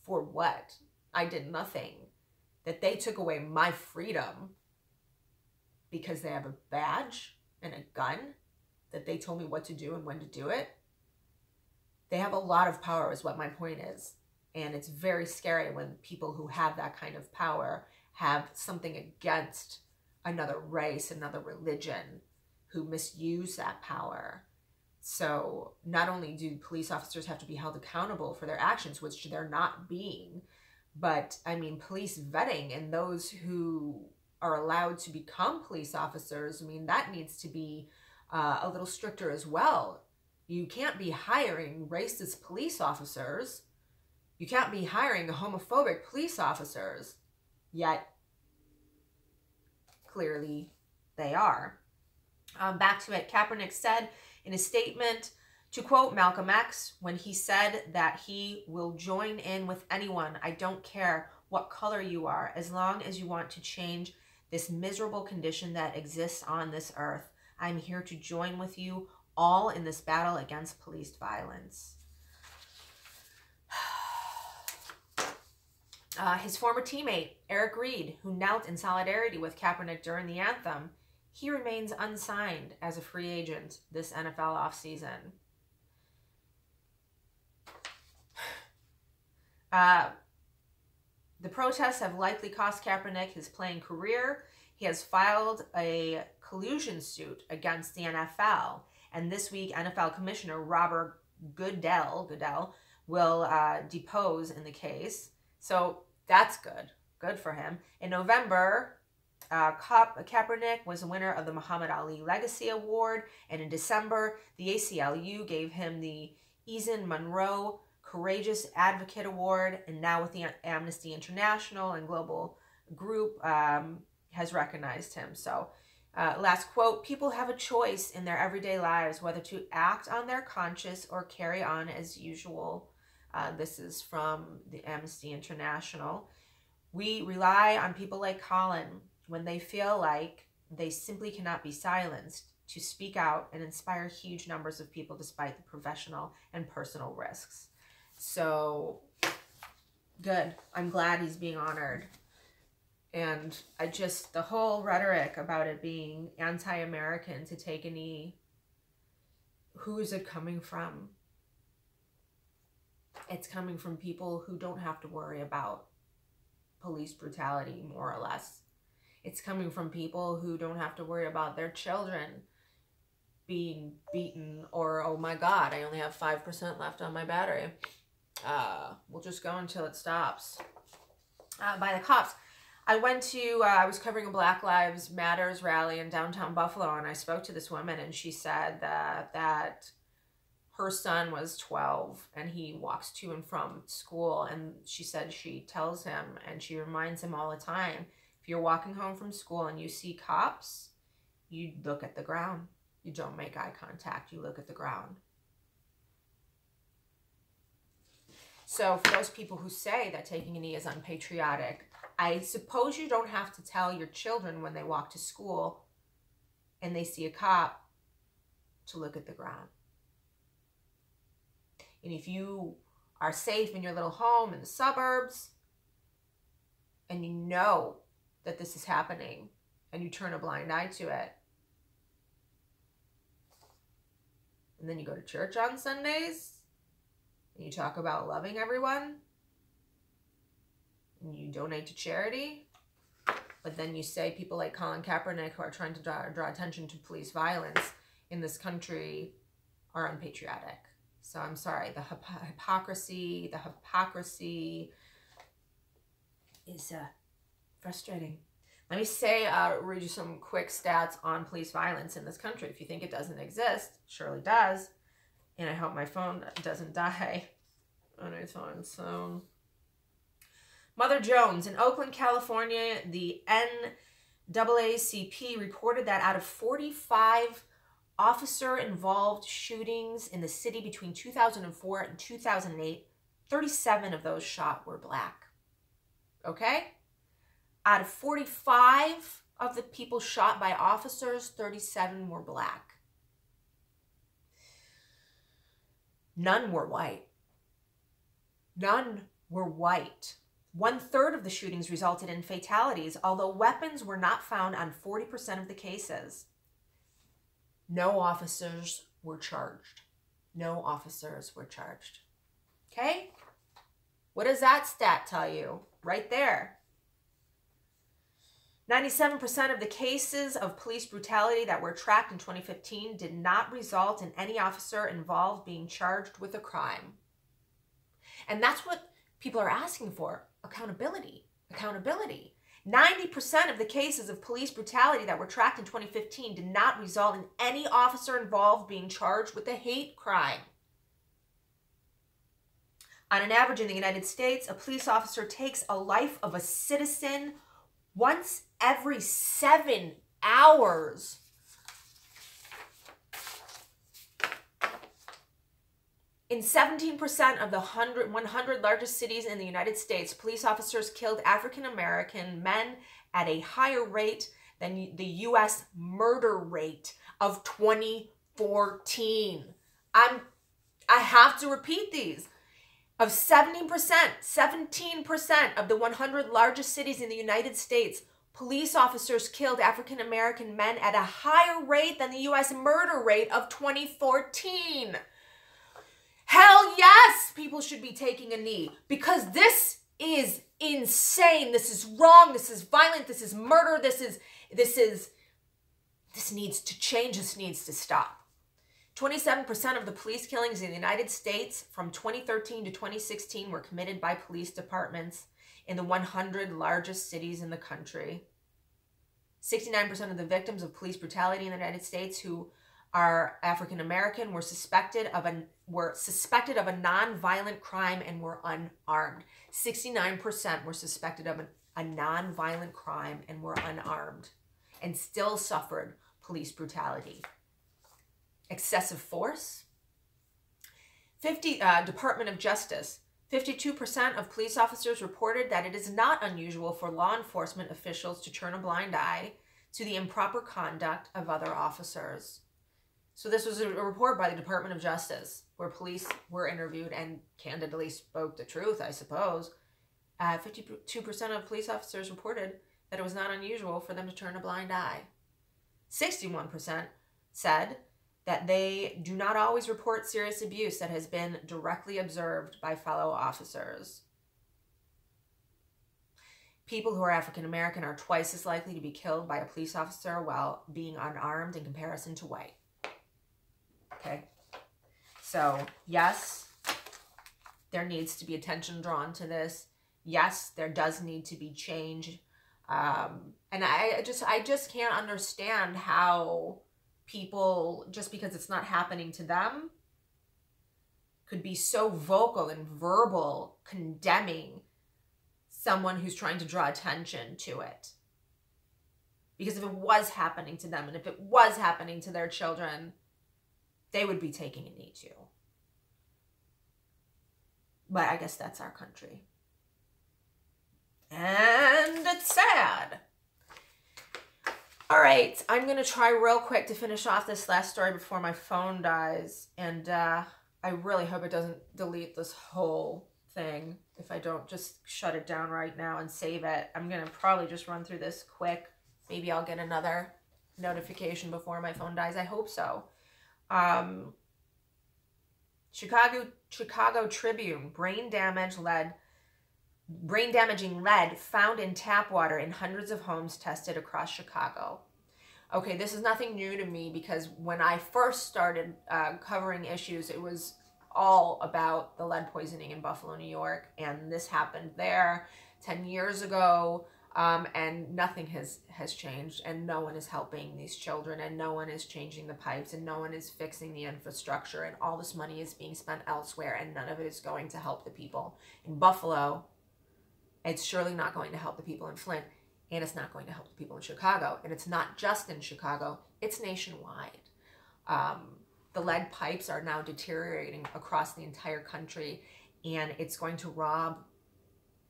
For what? I did nothing. That they took away my freedom because they have a badge and a gun. That they told me what to do and when to do it. They have a lot of power is what my point is. And it's very scary when people who have that kind of power have something against another race, another religion, who misuse that power. So not only do police officers have to be held accountable for their actions, which they're not being, but I mean, police vetting and those who are allowed to become police officers, I mean, that needs to be a little stricter as well. You can't be hiring racist police officers. You can't be hiring homophobic police officers. Yet, clearly, they are. Back to it, Kaepernick said in a statement, to quote Malcolm X, when he said that he will join in with anyone, I don't care what color you are, as long as you want to change this miserable condition that exists on this earth. I'm here to join with you all in this battle against police violence. His former teammate, Eric Reed, who knelt in solidarity with Kaepernick during the anthem, he remains unsigned as a free agent this NFL offseason. The protests have likely cost Kaepernick his playing career. He has filed a collusion suit against the NFL. And this week, NFL Commissioner Robert Goodell will depose in the case. So that's good. Good for him. In November, Kaepernick was a winner of the Muhammad Ali Legacy Award. And in December, the ACLU gave him the Eason Monroe Courageous Advocate Award. And now with the Amnesty International and Global Group has recognized him. So Last quote, people have a choice in their everyday lives whether to act on their conscience or carry on as usual. This is from the Amnesty International. We rely on people like Colin when they feel like they simply cannot be silenced to speak out and inspire huge numbers of people despite the professional and personal risks. So, good. I'm glad he's being honored. And the whole rhetoric about it being anti-American to take a knee, who is it coming from? It's coming from people who don't have to worry about police brutality, more or less. It's coming from people who don't have to worry about their children being beaten, or, oh my God, I only have 5% left on my battery. We'll just go until it stops. By the cops. I was covering a Black Lives Matters rally in downtown Buffalo, and I spoke to this woman, and she said that her son was 12, and he walks to and from school, and she said she tells him, and she reminds him all the time, if you're walking home from school and you see cops, you look at the ground. You don't make eye contact. You look at the ground. So for those people who say that taking a knee is unpatriotic, I suppose you don't have to tell your children when they walk to school and they see a cop to look at the ground. And if you are safe in your little home in the suburbs and you know that this is happening and you turn a blind eye to it, and then you go to church on Sundays and you talk about loving everyone, and you donate to charity, but then you say people like Colin Kaepernick, who are trying to draw attention to police violence in this country, are unpatriotic. So I'm sorry, the hypocrisy is frustrating. Let me read you some quick stats on police violence in this country. If you think it doesn't exist, it surely does. And I hope my phone doesn't die on its own. So, Mother Jones, in Oakland, California, the NAACP reported that out of 45 officer-involved shootings in the city between 2004 and 2008, 37 of those shot were Black. Okay? Out of 45 of the people shot by officers, 37 were Black. None were white. None were white. 1/3 of the shootings resulted in fatalities, although weapons were not found on 40% of the cases. No officers were charged. No officers were charged. Okay? What does that stat tell you? Right there. 97% of the cases of police brutality that were tracked in 2015 did not result in any officer involved being charged with a crime. And that's what people are asking for. Accountability. Accountability. 90% of the cases of police brutality that were tracked in 2015 did not result in any officer involved being charged with a hate crime. On an average in the United States, a police officer takes a life of a citizen once every 7 hours. In 17% of the 100 largest cities in the United States, police officers killed African American men at a higher rate than the U.S. murder rate of 2014. I have to repeat these. Of 17% of the 100 largest cities in the United States, police officers killed African American men at a higher rate than the U.S. murder rate of 2014. Hell yes, people should be taking a knee, because this is insane. This is wrong. This is violent. This is murder. This needs to change. This needs to stop. 27% of the police killings in the United States from 2013 to 2016 were committed by police departments in the 100 largest cities in the country. 69% of the victims of police brutality in the United States who are African American were suspected of a non-violent crime and were unarmed. 69% were suspected of a non-violent crime and were unarmed. and still suffered police brutality. Excessive force. Department of Justice. 52% of police officers reported that it is not unusual for law enforcement officials to turn a blind eye to the improper conduct of other officers. So this was a report by the Department of Justice where police were interviewed and candidly spoke the truth, I suppose. 52% of police officers reported that it was not unusual for them to turn a blind eye. 61% said that they do not always report serious abuse that has been directly observed by fellow officers. People who are African American are twice as likely to be killed by a police officer while being unarmed in comparison to white. Okay, so yes, there needs to be attention drawn to this. Yes, there does need to be change. And I just can't understand how people, just because it's not happening to them, could be so vocal and verbal condemning someone who's trying to draw attention to it. Because if it was happening to them and if it was happening to their children, they would be taking a knee too. But I guess that's our country. And it's sad. All right, I'm going to try real quick to finish off this last story before my phone dies. And I really hope it doesn't delete this whole thing if I don't just shut it down right now and save it. I'm going to probably just run through this quick. Maybe I'll get another notification before my phone dies. I hope so. Chicago Tribune, brain damaging lead found in tap water in hundreds of homes tested across Chicago. Okay, this is nothing new to me because when I first started covering issues, it was all about the lead poisoning in Buffalo, New York, and this happened there 10 years ago. And nothing has changed, and no one is helping these children, and no one is changing the pipes, and no one is fixing the infrastructure, and all this money is being spent elsewhere, and none of it is going to help the people in Buffalo. It's surely not going to help the people in Flint, and it's not going to help the people in Chicago, and it's not just in Chicago, it's nationwide. The lead pipes are now deteriorating across the entire country, and it's going to rob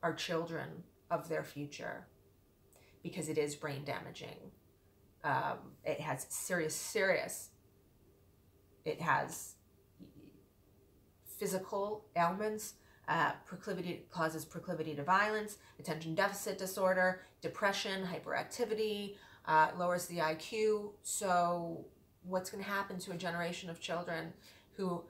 our children of their future. Because it is brain damaging. It has serious, it has physical ailments, causes proclivity to violence, attention deficit disorder, depression, hyperactivity, lowers the IQ. So what's going to happen to a generation of children who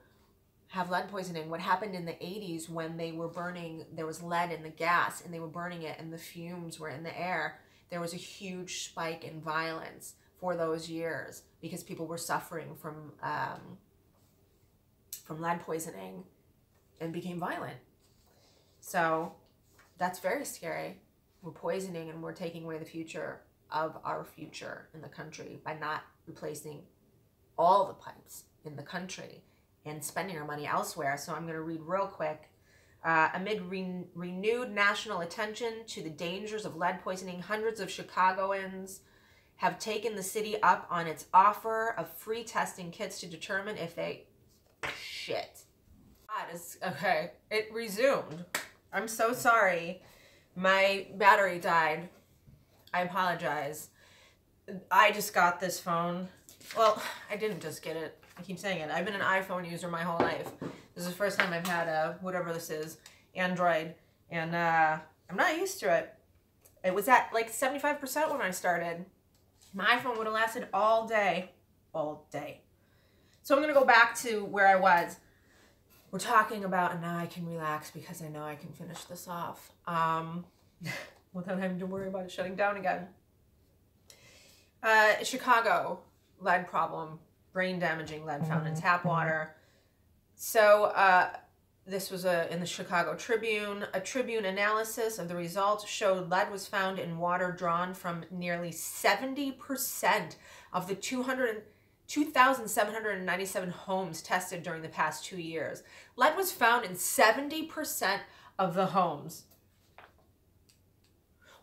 have lead poisoning? What happened in the 80s when they were burning, there was lead in the gas and they were burning it and the fumes were in the air. There was a huge spike in violence for those years because people were suffering from lead poisoning and became violent. So that's very scary. We're poisoning and we're taking away the future of our future in the country by not replacing all the pipes in the country and spending our money elsewhere. So I'm going to read real quick. Amid renewed national attention to the dangers of lead poisoning, hundreds of Chicagoans have taken the city up on its offer of free testing kits to determine if they... Shit. That is... Okay. It resumed. I'm so sorry. My battery died. I apologize. I just got this phone. Well, I didn't just get it. I keep saying it. I've been an iPhone user my whole life. This is the first time I've had a, whatever this is, Android. And I'm not used to it. It was at like 75% when I started. My iPhone would have lasted all day. All day. So I'm going to go back to where I was. We're talking about, and now I can relax because I know I can finish this off. Without having to worry about it shutting down again. Chicago, lead problem. Brain damaging lead found in tap water. So this was in the Chicago Tribune. A Tribune analysis of the results showed lead was found in water drawn from nearly 70% of the 2,797 homes tested during the past 2 years. Lead was found in 70% of the homes.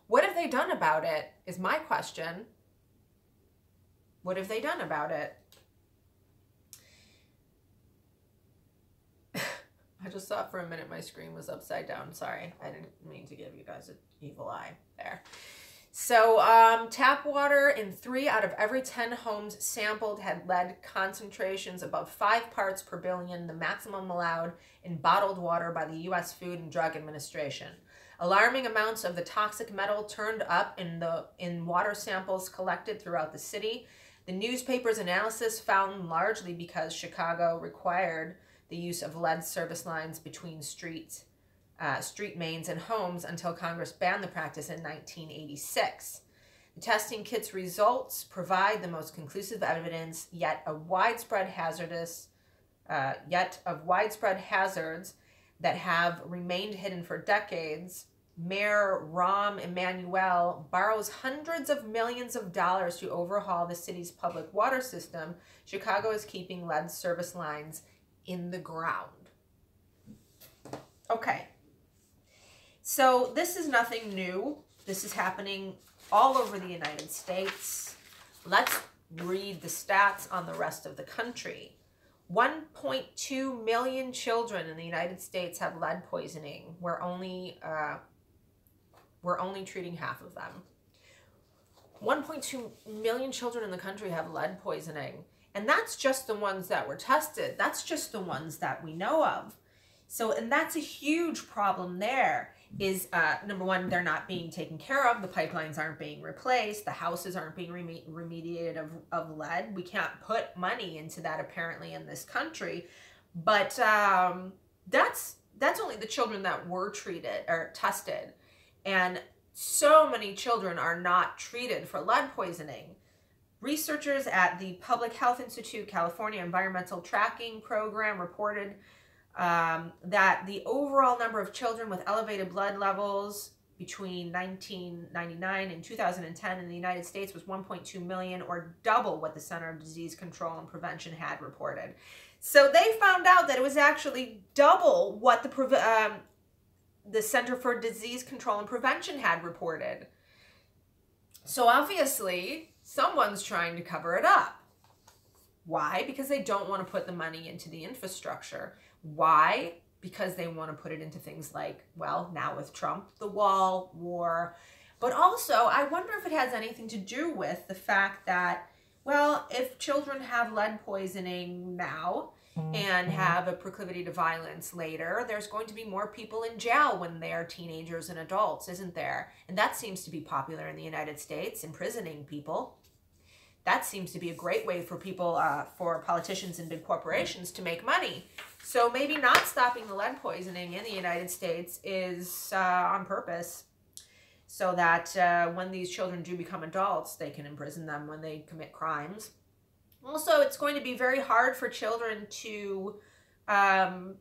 What have they done about it is my question. What have they done about it? I just thought for a minute my screen was upside down. Sorry, I didn't mean to give you guys an evil eye there. So tap water in 3 out of every 10 homes sampled had lead concentrations above 5 parts per billion, the maximum allowed in bottled water by the U.S. Food and Drug Administration. Alarming amounts of the toxic metal turned up in water samples collected throughout the city. The newspaper's analysis found largely because Chicago required the use of lead service lines between street mains and homes until Congress banned the practice in 1986. The testing kit's results provide the most conclusive evidence yet of widespread hazards that have remained hidden for decades. Mayor Rahm Emanuel borrows hundreds of millions of dollars to overhaul the city's public water system. Chicago is keeping lead service lines in the ground. Okay. So this is nothing new. This is happening all over the United States. Let's read the stats on the rest of the country. 1.2 million children in the United States have lead poisoning. We're only treating half of them. 1.2 million children in the country have lead poisoning. And that's just the ones that were tested. That's just the ones that we know of. So, and that's a huge problem there is, number one, they're not being taken care of. The pipelines aren't being replaced. The houses aren't being remediated of lead. We can't put money into that apparently in this country. But that's only the children that were treated or tested. And so many children are not treated for lead poisoning. Researchers at the Public Health Institute California Environmental Tracking Program reported that the overall number of children with elevated blood levels between 1999 and 2010 in the United States was 1.2 million, or double what the Center of Disease Control and Prevention had reported. So they found out that it was actually double what the Center for Disease Control and Prevention had reported. So obviously, someone's trying to cover it up. Why? Because they don't want to put the money into the infrastructure. Why? Because they want to put it into things like, well, now with Trump, the wall, war. But also, I wonder if it has anything to do with the fact that, well, if children have lead poisoning now and have a proclivity to violence later, there's going to be more people in jail when they are teenagers and adults, isn't there? And that seems to be popular in the United States, imprisoning people. That seems to be a great way for people, for politicians and big corporations to make money. So maybe not stopping the lead poisoning in the United States is on purpose, so that when these children do become adults, they can imprison them when they commit crimes. Also, it's going to be very hard for children to ask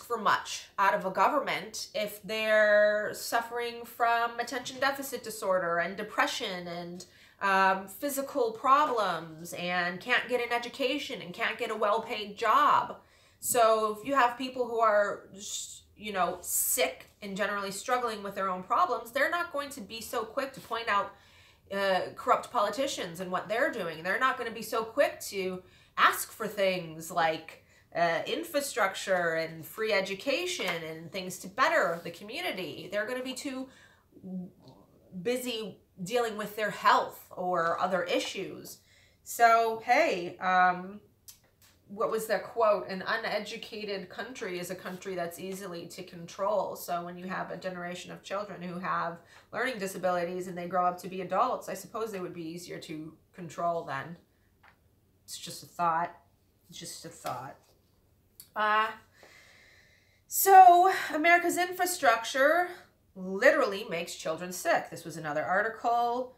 for much out of a government if they're suffering from attention deficit disorder and depression and physical problems and can't get an education and can't get a well-paid job. So if you have people who are, you know, sick and generally struggling with their own problems, they're not going to be so quick to point out corrupt politicians and what they're doing. They're not going to be so quick to ask for things like infrastructure and free education and things to better the community. They're going to be too busy dealing with their health or other issues. So, hey, what was their quote? An uneducated country is a country that's easily to control. So when you have a generation of children who have learning disabilities and they grow up to be adults, I suppose they would be easier to control then. It's just a thought. It's just a thought. So America's infrastructure literally makes children sick. This was another article,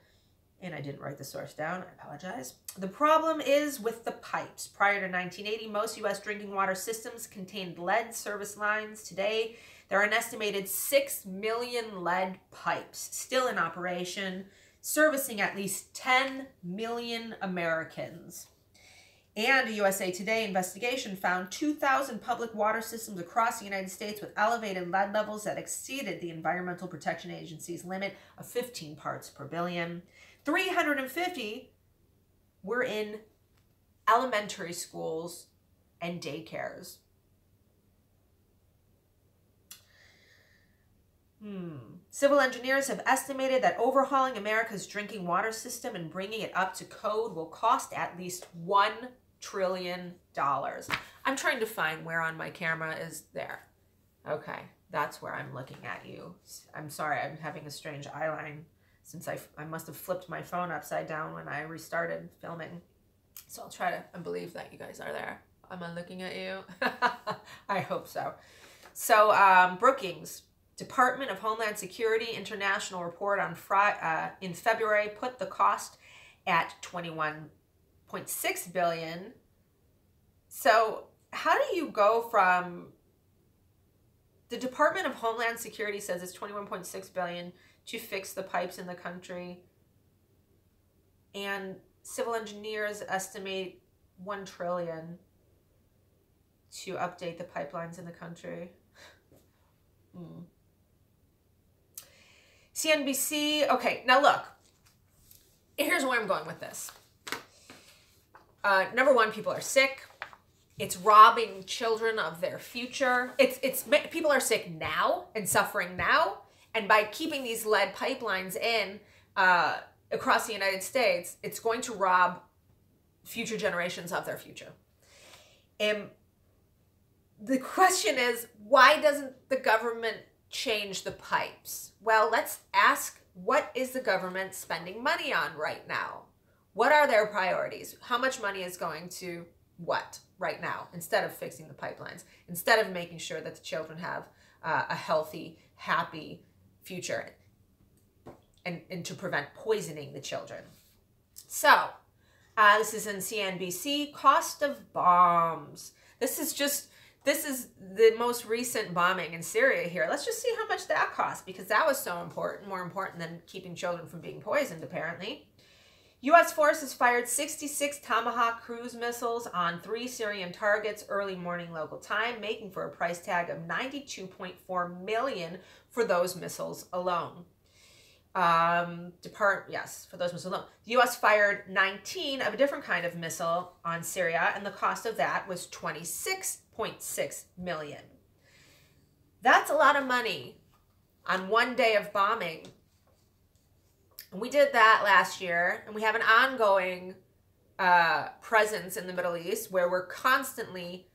and I didn't write the source down. I apologize. The problem is with the pipes. Prior to 1980, most U.S. drinking water systems contained lead service lines. Today, there are an estimated 6 million lead pipes still in operation, servicing at least 10 million Americans. And a USA Today investigation found 2,000 public water systems across the United States with elevated lead levels that exceeded the Environmental Protection Agency's limit of 15 parts per billion. 350 were in elementary schools and daycares. Civil engineers have estimated that overhauling America's drinking water system and bringing it up to code will cost at least $1 trillion. I'm trying to find where on my camera is there. Okay, that's where I'm looking at you. I'm sorry, I'm having a strange eye line since I must have flipped my phone upside down when I restarted filming. So I'll try to believe that you guys are there. Am I looking at you? I hope so. So Brookings, Department of Homeland Security International report on in February put the cost at $21.6 billion. So how do you go from the Department of Homeland Security says it's $21.6 billion to fix the pipes in the country, and civil engineers estimate $1 trillion to update the pipelines in the country? CNBC, okay, now look, here's where I'm going with this. Number one, people are sick. It's robbing children of their future. People are sick now and suffering now, and by keeping these lead pipelines in across the United States, it's going to rob future generations of their future. And the question is, why doesn't the government change the pipes? Well, let's ask, what is the government spending money on right now? What are their priorities? How much money is going to what right now, instead of fixing the pipelines, instead of making sure that the children have a healthy, happy future, and to prevent poisoning the children? So this is in CNBC, cost of bombs. This is the most recent bombing in Syria here. Let's just see how much that cost, because that was so important, more important than keeping children from being poisoned, apparently. U.S. forces fired 66 Tomahawk cruise missiles on 3 Syrian targets early morning local time, making for a price tag of $92.4 million for those missiles alone. Yes, for those missiles alone. The U.S. fired 19 of a different kind of missile on Syria, and the cost of that was $26.6 million. That's a lot of money on one day of bombing. And we did that last year, and we have an ongoing presence in the Middle East where we're constantly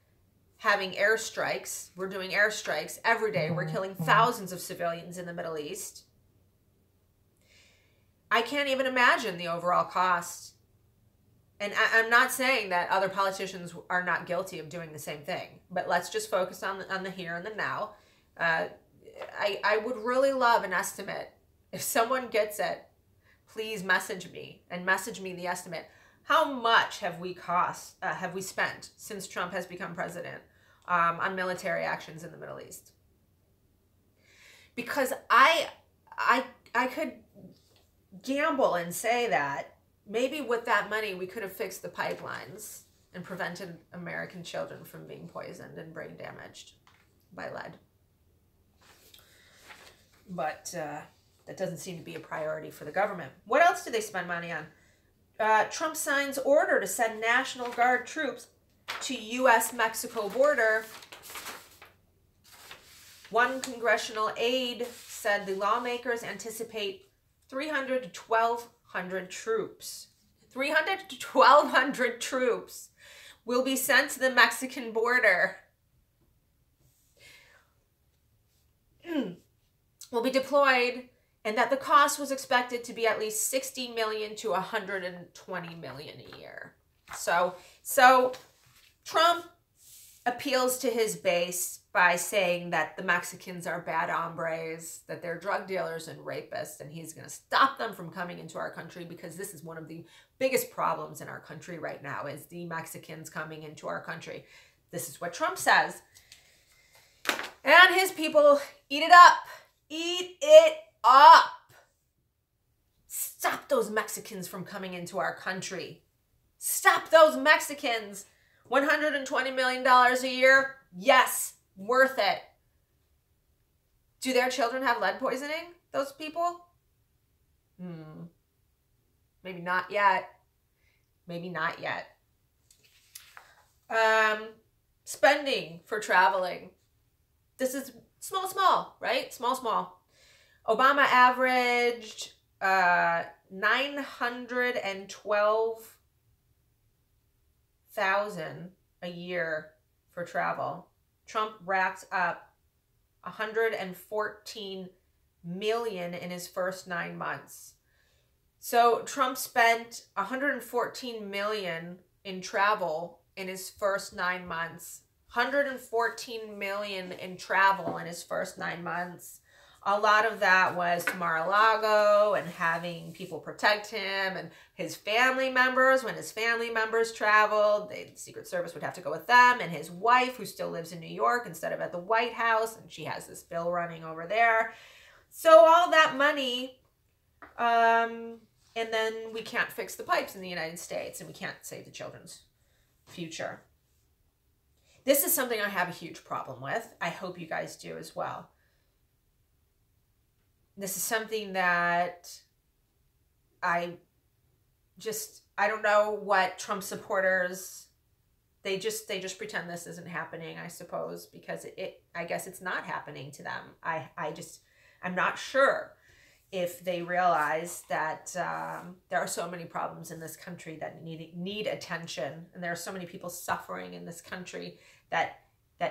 having airstrikes. We're doing airstrikes every day. We're killing thousands of civilians in the Middle East. I can't even imagine the overall cost. And I'm not saying that other politicians are not guilty of doing the same thing, but let's just focus on the here and the now. I would really love an estimate. If someone gets it, please message me and message me the estimate. How much have we spent since Trump has become president on military actions in the Middle East? Because I could gamble and say that maybe with that money we could have fixed the pipelines and prevented American children from being poisoned and brain damaged by lead. But that doesn't seem to be a priority for the government. What else do they spend money on? Trump signs order to send National Guard troops to U.S.-Mexico border. One congressional aide said the lawmakers anticipate 300 to 1,200 troops. 300 to 1,200 troops will be sent to the Mexican border. Will be deployed, and that the cost was expected to be at least 60 million to 120 million a year. So Trump appeals to his base by saying that the Mexicans are bad hombres, that they're drug dealers and rapists, and he's going to stop them from coming into our country, because this is one of the biggest problems in our country right now, is the Mexicans coming into our country. This is what Trump says. And his people eat it up. Eat it up. Stop those Mexicans from coming into our country. Stop those Mexicans. $120 million a year? Yes, worth it. Do their children have lead poisoning, those people? Maybe not yet. Maybe not yet. Spending for traveling. This is small, right? Small. Obama averaged 912,000 a year for travel. Trump racked up 114 million in his first 9 months. So Trump spent 114 million in travel in his first 9 months. 114 million in travel in his first 9 months. A lot of that was to Mar-a-Lago and having people protect him and his family members. When his family members traveled, the Secret Service would have to go with them, and his wife, who still lives in New York instead of at the White House, and she has this bill running over there. So all that money, and then we can't fix the pipes in the United States, and we can't save the children's future. This is something I have a huge problem with. I hope you guys do as well. This is something that I don't know what Trump supporters, they just pretend this isn't happening, I suppose, because I guess it's not happening to them. I'm not sure if they realize that there are so many problems in this country that need attention, and there are so many people suffering in this country that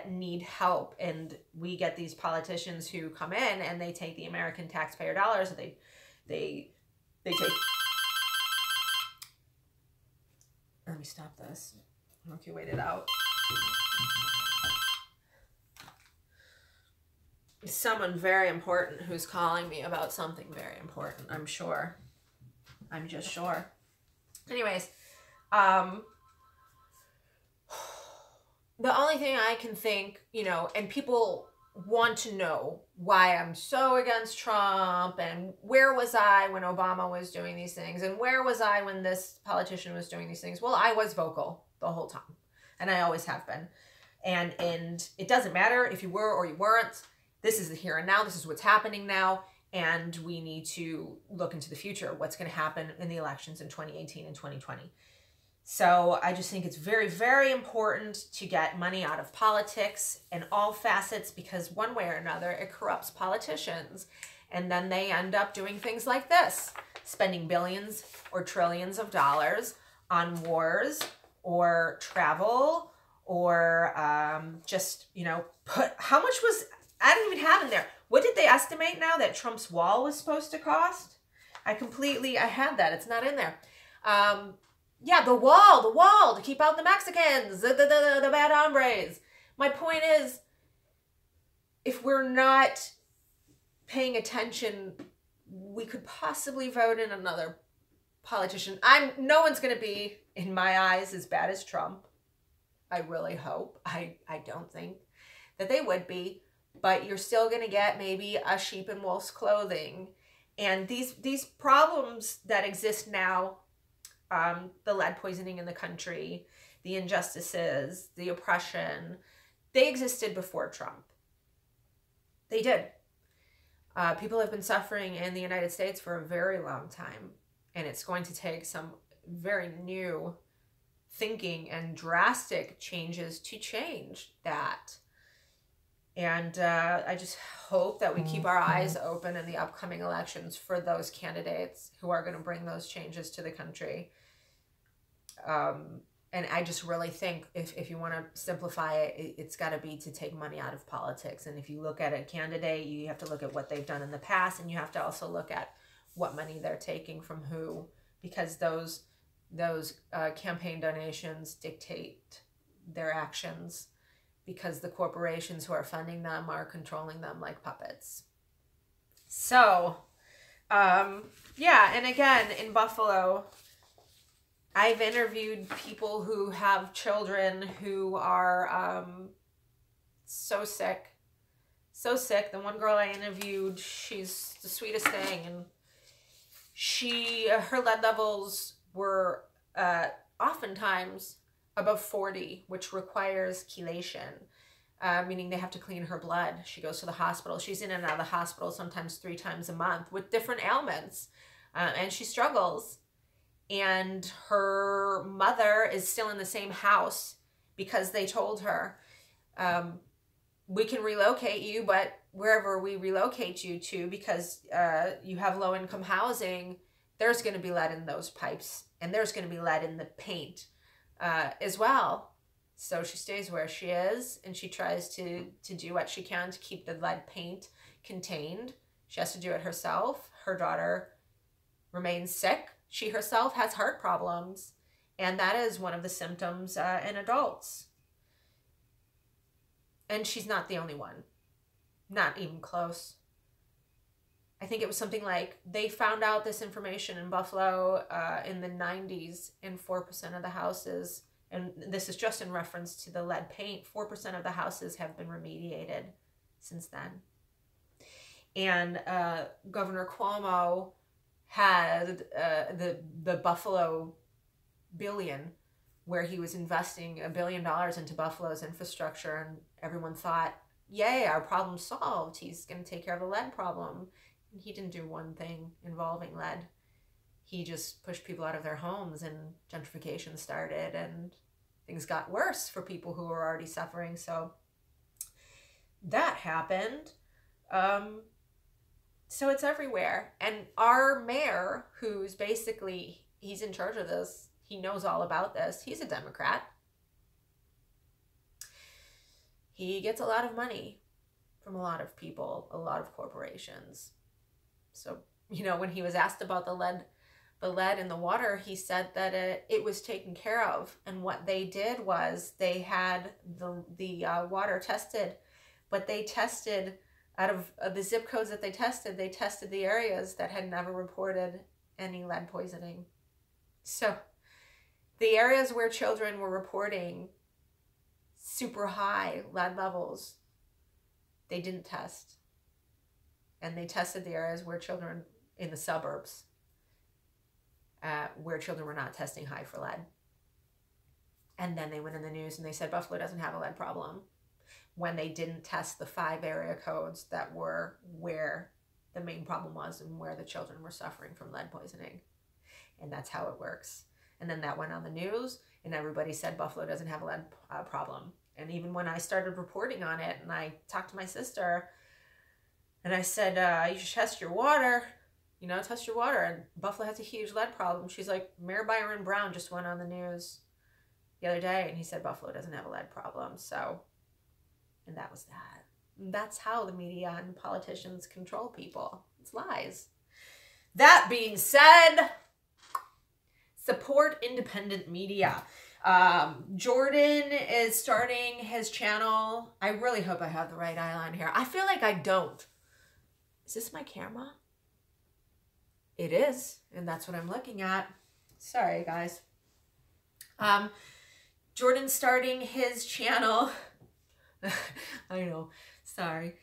need help, and we get these politicians who come in and they take the American taxpayer dollars and they take. Let me stop this. I don't know if you wait it out. Someone very important who's calling me about something very important, I'm sure. I'm just sure. Anyways, the only thing I can think, and people want to know why I'm so against Trump, and where was I when Obama was doing these things, and where was I when this politician was doing these things? Well, I was vocal the whole time, and I always have been. And it doesn't matter if you were or you weren't. This is the here and now. This is what's happening now, and we need to look into the future, what's going to happen in the elections in 2018 and 2020. So I just think it's very, very important to get money out of politics in all facets, because one way or another, it corrupts politicians. And then they end up doing things like this, spending billions or trillions of dollars on wars or travel or just, how much was, I don't even have in there. What did they estimate now that Trump's wall was supposed to cost? I had that. It's not in there. Yeah, the wall to keep out the Mexicans, the bad hombres. My point is, if we're not paying attention, we could possibly vote in another politician. No one's going to be, in my eyes, as bad as Trump. I really hope. I don't think that they would be, but you're still going to get maybe a sheep in wolf's clothing. And these problems that exist now, the lead poisoning in the country, the injustices, the oppression, they existed before Trump. They did. People have been suffering in the United States for a very long time, and it's going to take some very new thinking and drastic changes to change that. And I just hope that we keep our eyes open in the upcoming elections for those candidates who are going to bring those changes to the country. And I just really think if you want to simplify it, it's got to be to take money out of politics. And if you look at a candidate, you have to look at what they've done in the past, and you have to also look at what money they're taking from who, because those campaign donations dictate their actions, because the corporations who are funding them are controlling them like puppets. So, yeah, and again, in Buffalo, I've interviewed people who have children who are so sick. So sick. The one girl I interviewed, she's the sweetest thing, and her lead levels were oftentimes above 40, which requires chelation, meaning they have to clean her blood. She goes to the hospital. She's in and out of the hospital sometimes 3 times a month with different ailments, and she struggles. and her mother is still in the same house because they told her, we can relocate you, but wherever we relocate you to, because you have low-income housing, there's going to be lead in those pipes, and there's going to be lead in the paint as well. So she stays where she is, and she tries to do what she can to keep the lead paint contained. She has to do it herself. Her daughter remains sick. She herself has heart problems, and that is one of the symptoms in adults. And she's not the only one. Not even close. I think it was something like they found out this information in Buffalo in the 90s, and 4% of the houses, and this is just in reference to the lead paint, 4% of the houses have been remediated since then. And Governor Cuomo had the Buffalo billion, where he was investing $1 billion into Buffalo's infrastructure, and everyone thought, yay, our problem's solved. He's going to take care of the lead problem. And he didn't do one thing involving lead. He just pushed people out of their homes, and gentrification started, and things got worse for people who were already suffering. So that happened. So it's everywhere. And our mayor, who's basically, he's in charge of this, he knows all about this. He's a Democrat. He gets a lot of money from a lot of people, a lot of corporations. So, you know, when he was asked about the lead in the water, he said that it was taken care of. And what they did was they had the water tested, but they tested, out of the zip codes that they tested the areas that had never reported any lead poisoning. So the areas where children were reporting super high lead levels, they didn't test. And they tested the areas where children in the suburbs, where children were not testing high for lead. And then they went in the news and they said Buffalo doesn't have a lead problem, when they didn't test the 5 area codes that were where the main problem was and where the children were suffering from lead poisoning. And that's how it works. And then that went on the news, and everybody said Buffalo doesn't have a lead problem. And even when I started reporting on it, and I talked to my sister, and I said, you should test your water, you know, test your water. And Buffalo has a huge lead problem. She's like, Mayor Byron Brown just went on the news the other day, and he said Buffalo doesn't have a lead problem. So, and that was that. And that's how the media and politicians control people. It's lies. That being said, support independent media. Jordan is starting his channel. I really hope I have the right eyeline here. I feel like I don't. Is this my camera? It is, and that's what I'm looking at. Sorry, guys. Jordan's starting his channel. I know, sorry.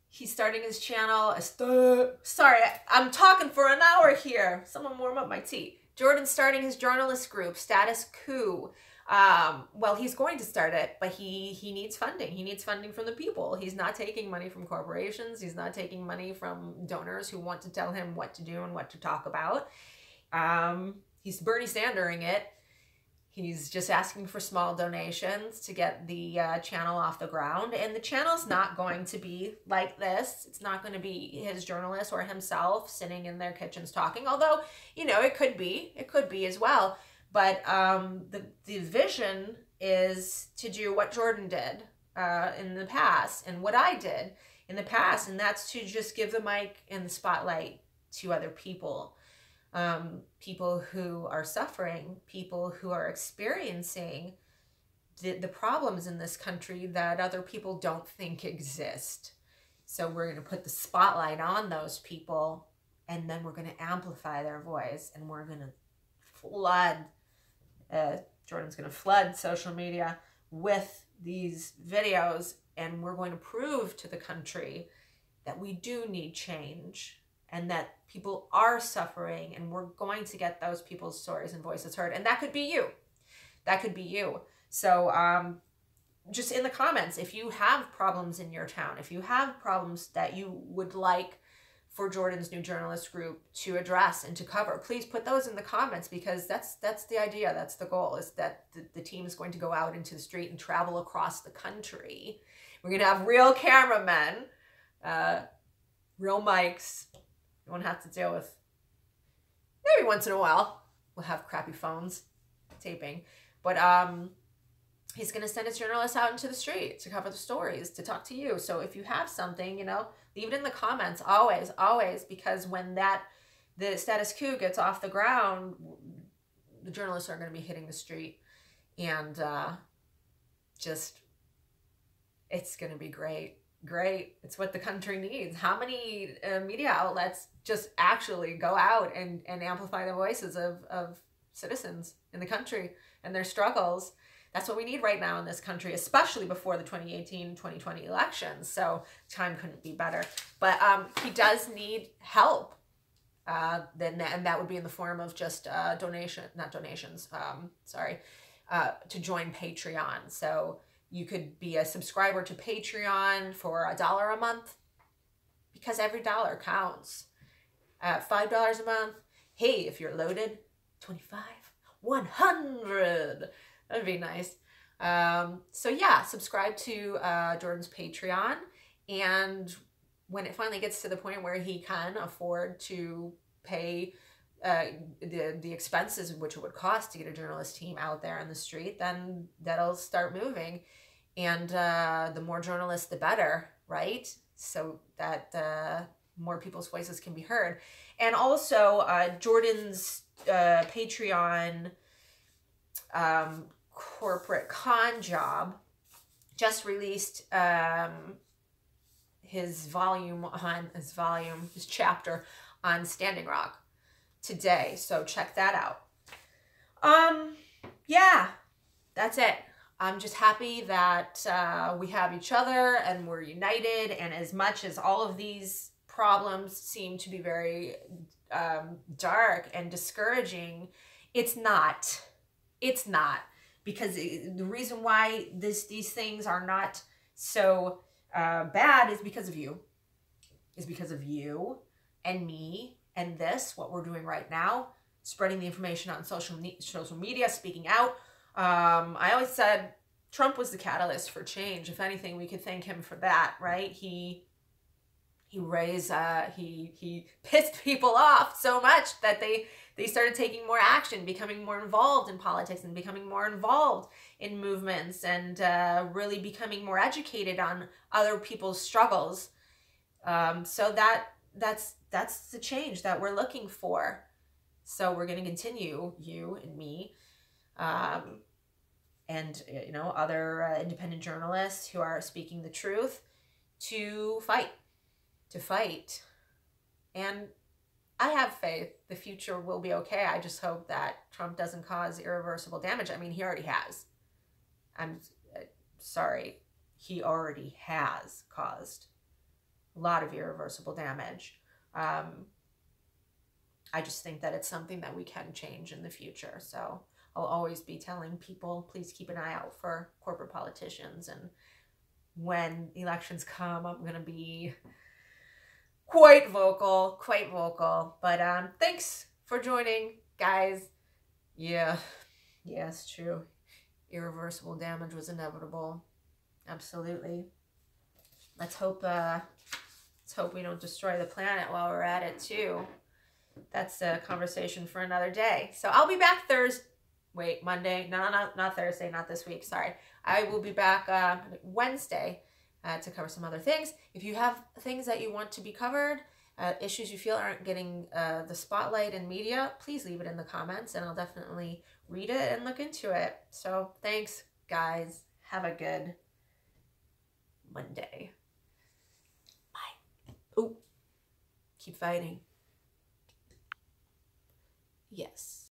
He's starting his channel. Sorry, I'm talking for an hour here. Someone warm up my tea. Jordan's starting his journalist group, Status Coup. Well, he's going to start it, but he needs funding. He needs funding from the people. He's not taking money from corporations. He's not taking money from donors who want to tell him what to do and what to talk about. He's Bernie Sandering it. He's just asking for small donations to get the channel off the ground. And the channel's not going to be like this. It's not going to be his journalist or himself sitting in their kitchens talking. Although, you know, it could be. It could be as well. But the vision is to do what Jordan did in the past and what I did in the past. And that's to just give the mic and the spotlight to other people. People who are suffering, people who are experiencing the problems in this country that other people don't think exist. So we're going to put the spotlight on those people, and then we're going to amplify their voice, and we're going to flood, Jordan's going to flood social media with these videos, and we're going to prove to the country that we do need change, and that people are suffering, and we're going to get those people's stories and voices heard. And that could be you. That could be you. So just in the comments, if you have problems in your town, if you have problems that you would like for Jordan's new journalist group to address and to cover? Please put those in the comments, because that's the idea. That's the goal, is that the team is going to go out into the street and travel across the country. We're going to have real cameramen, real mics. You won't have to deal with, maybe once in a while, we'll have crappy phones taping. But he's going to send his journalists out into the street to cover the stories, to talk to you. So if you have something, you know, leave it in the comments, always, always, because when the status quo gets off the ground, the journalists are going to be hitting the street, and just, it's going to be great. Great. It's what the country needs. How many media outlets just actually go out and amplify the voices of citizens in the country and their struggles? That's what we need right now in this country, especially before the 2018-2020 elections. So time couldn't be better. But he does need help. And that would be in the form of just to join Patreon. So you could be a subscriber to Patreon for $1 a month, because every dollar counts. $5 a month. Hey, if you're loaded, 25, 100. That'd be nice. So yeah, subscribe to Jordan's Patreon, and when it finally gets to the point where he can afford to pay the expenses which it would cost to get a journalist team out there in the street, then that'll start moving. And the more journalists, the better, right? So that more people's voices can be heard. And also, Jordan's Patreon corporate con job just released his chapter on Standing Rock today. So check that out. Yeah, that's it. I'm just happy that we have each other and we're united. And as much as all of these problems seem to be very dark and discouraging, it's not. It's not. Because the reason why these things are not so bad is because of you. Is because of you and me and what we're doing right now, spreading the information on social media, speaking out. I always said Trump was the catalyst for change. If anything, we could thank him for that, right? He pissed people off so much that they started taking more action, becoming more involved in politics and becoming more involved in movements, and really becoming more educated on other people's struggles. So that's the change that we're looking for. So we're going to continue, you and me, and other independent journalists who are speaking the truth, to fight. And I have faith the future will be okay. I just hope that Trump doesn't cause irreversible damage. I mean, he already has. I'm sorry. He already has caused a lot of irreversible damage. I just think that it's something that we can change in the future. So I'll always be telling people, please keep an eye out for corporate politicians. And when elections come, I'm going to be quite vocal. But thanks for joining, guys. Yeah, it's true. Irreversible damage was inevitable. Absolutely. Let's hope we don't destroy the planet while we're at it too. That's a conversation for another day. So I'll be back Monday. No, not Thursday, not this week. Sorry. I will be back Wednesday to cover some other things. If you have things that you want to be covered, issues you feel aren't getting the spotlight in media, please leave it in the comments and I'll definitely read it and look into it. So thanks, guys. Have a good Monday. Bye. Oh, keep fighting. Yes.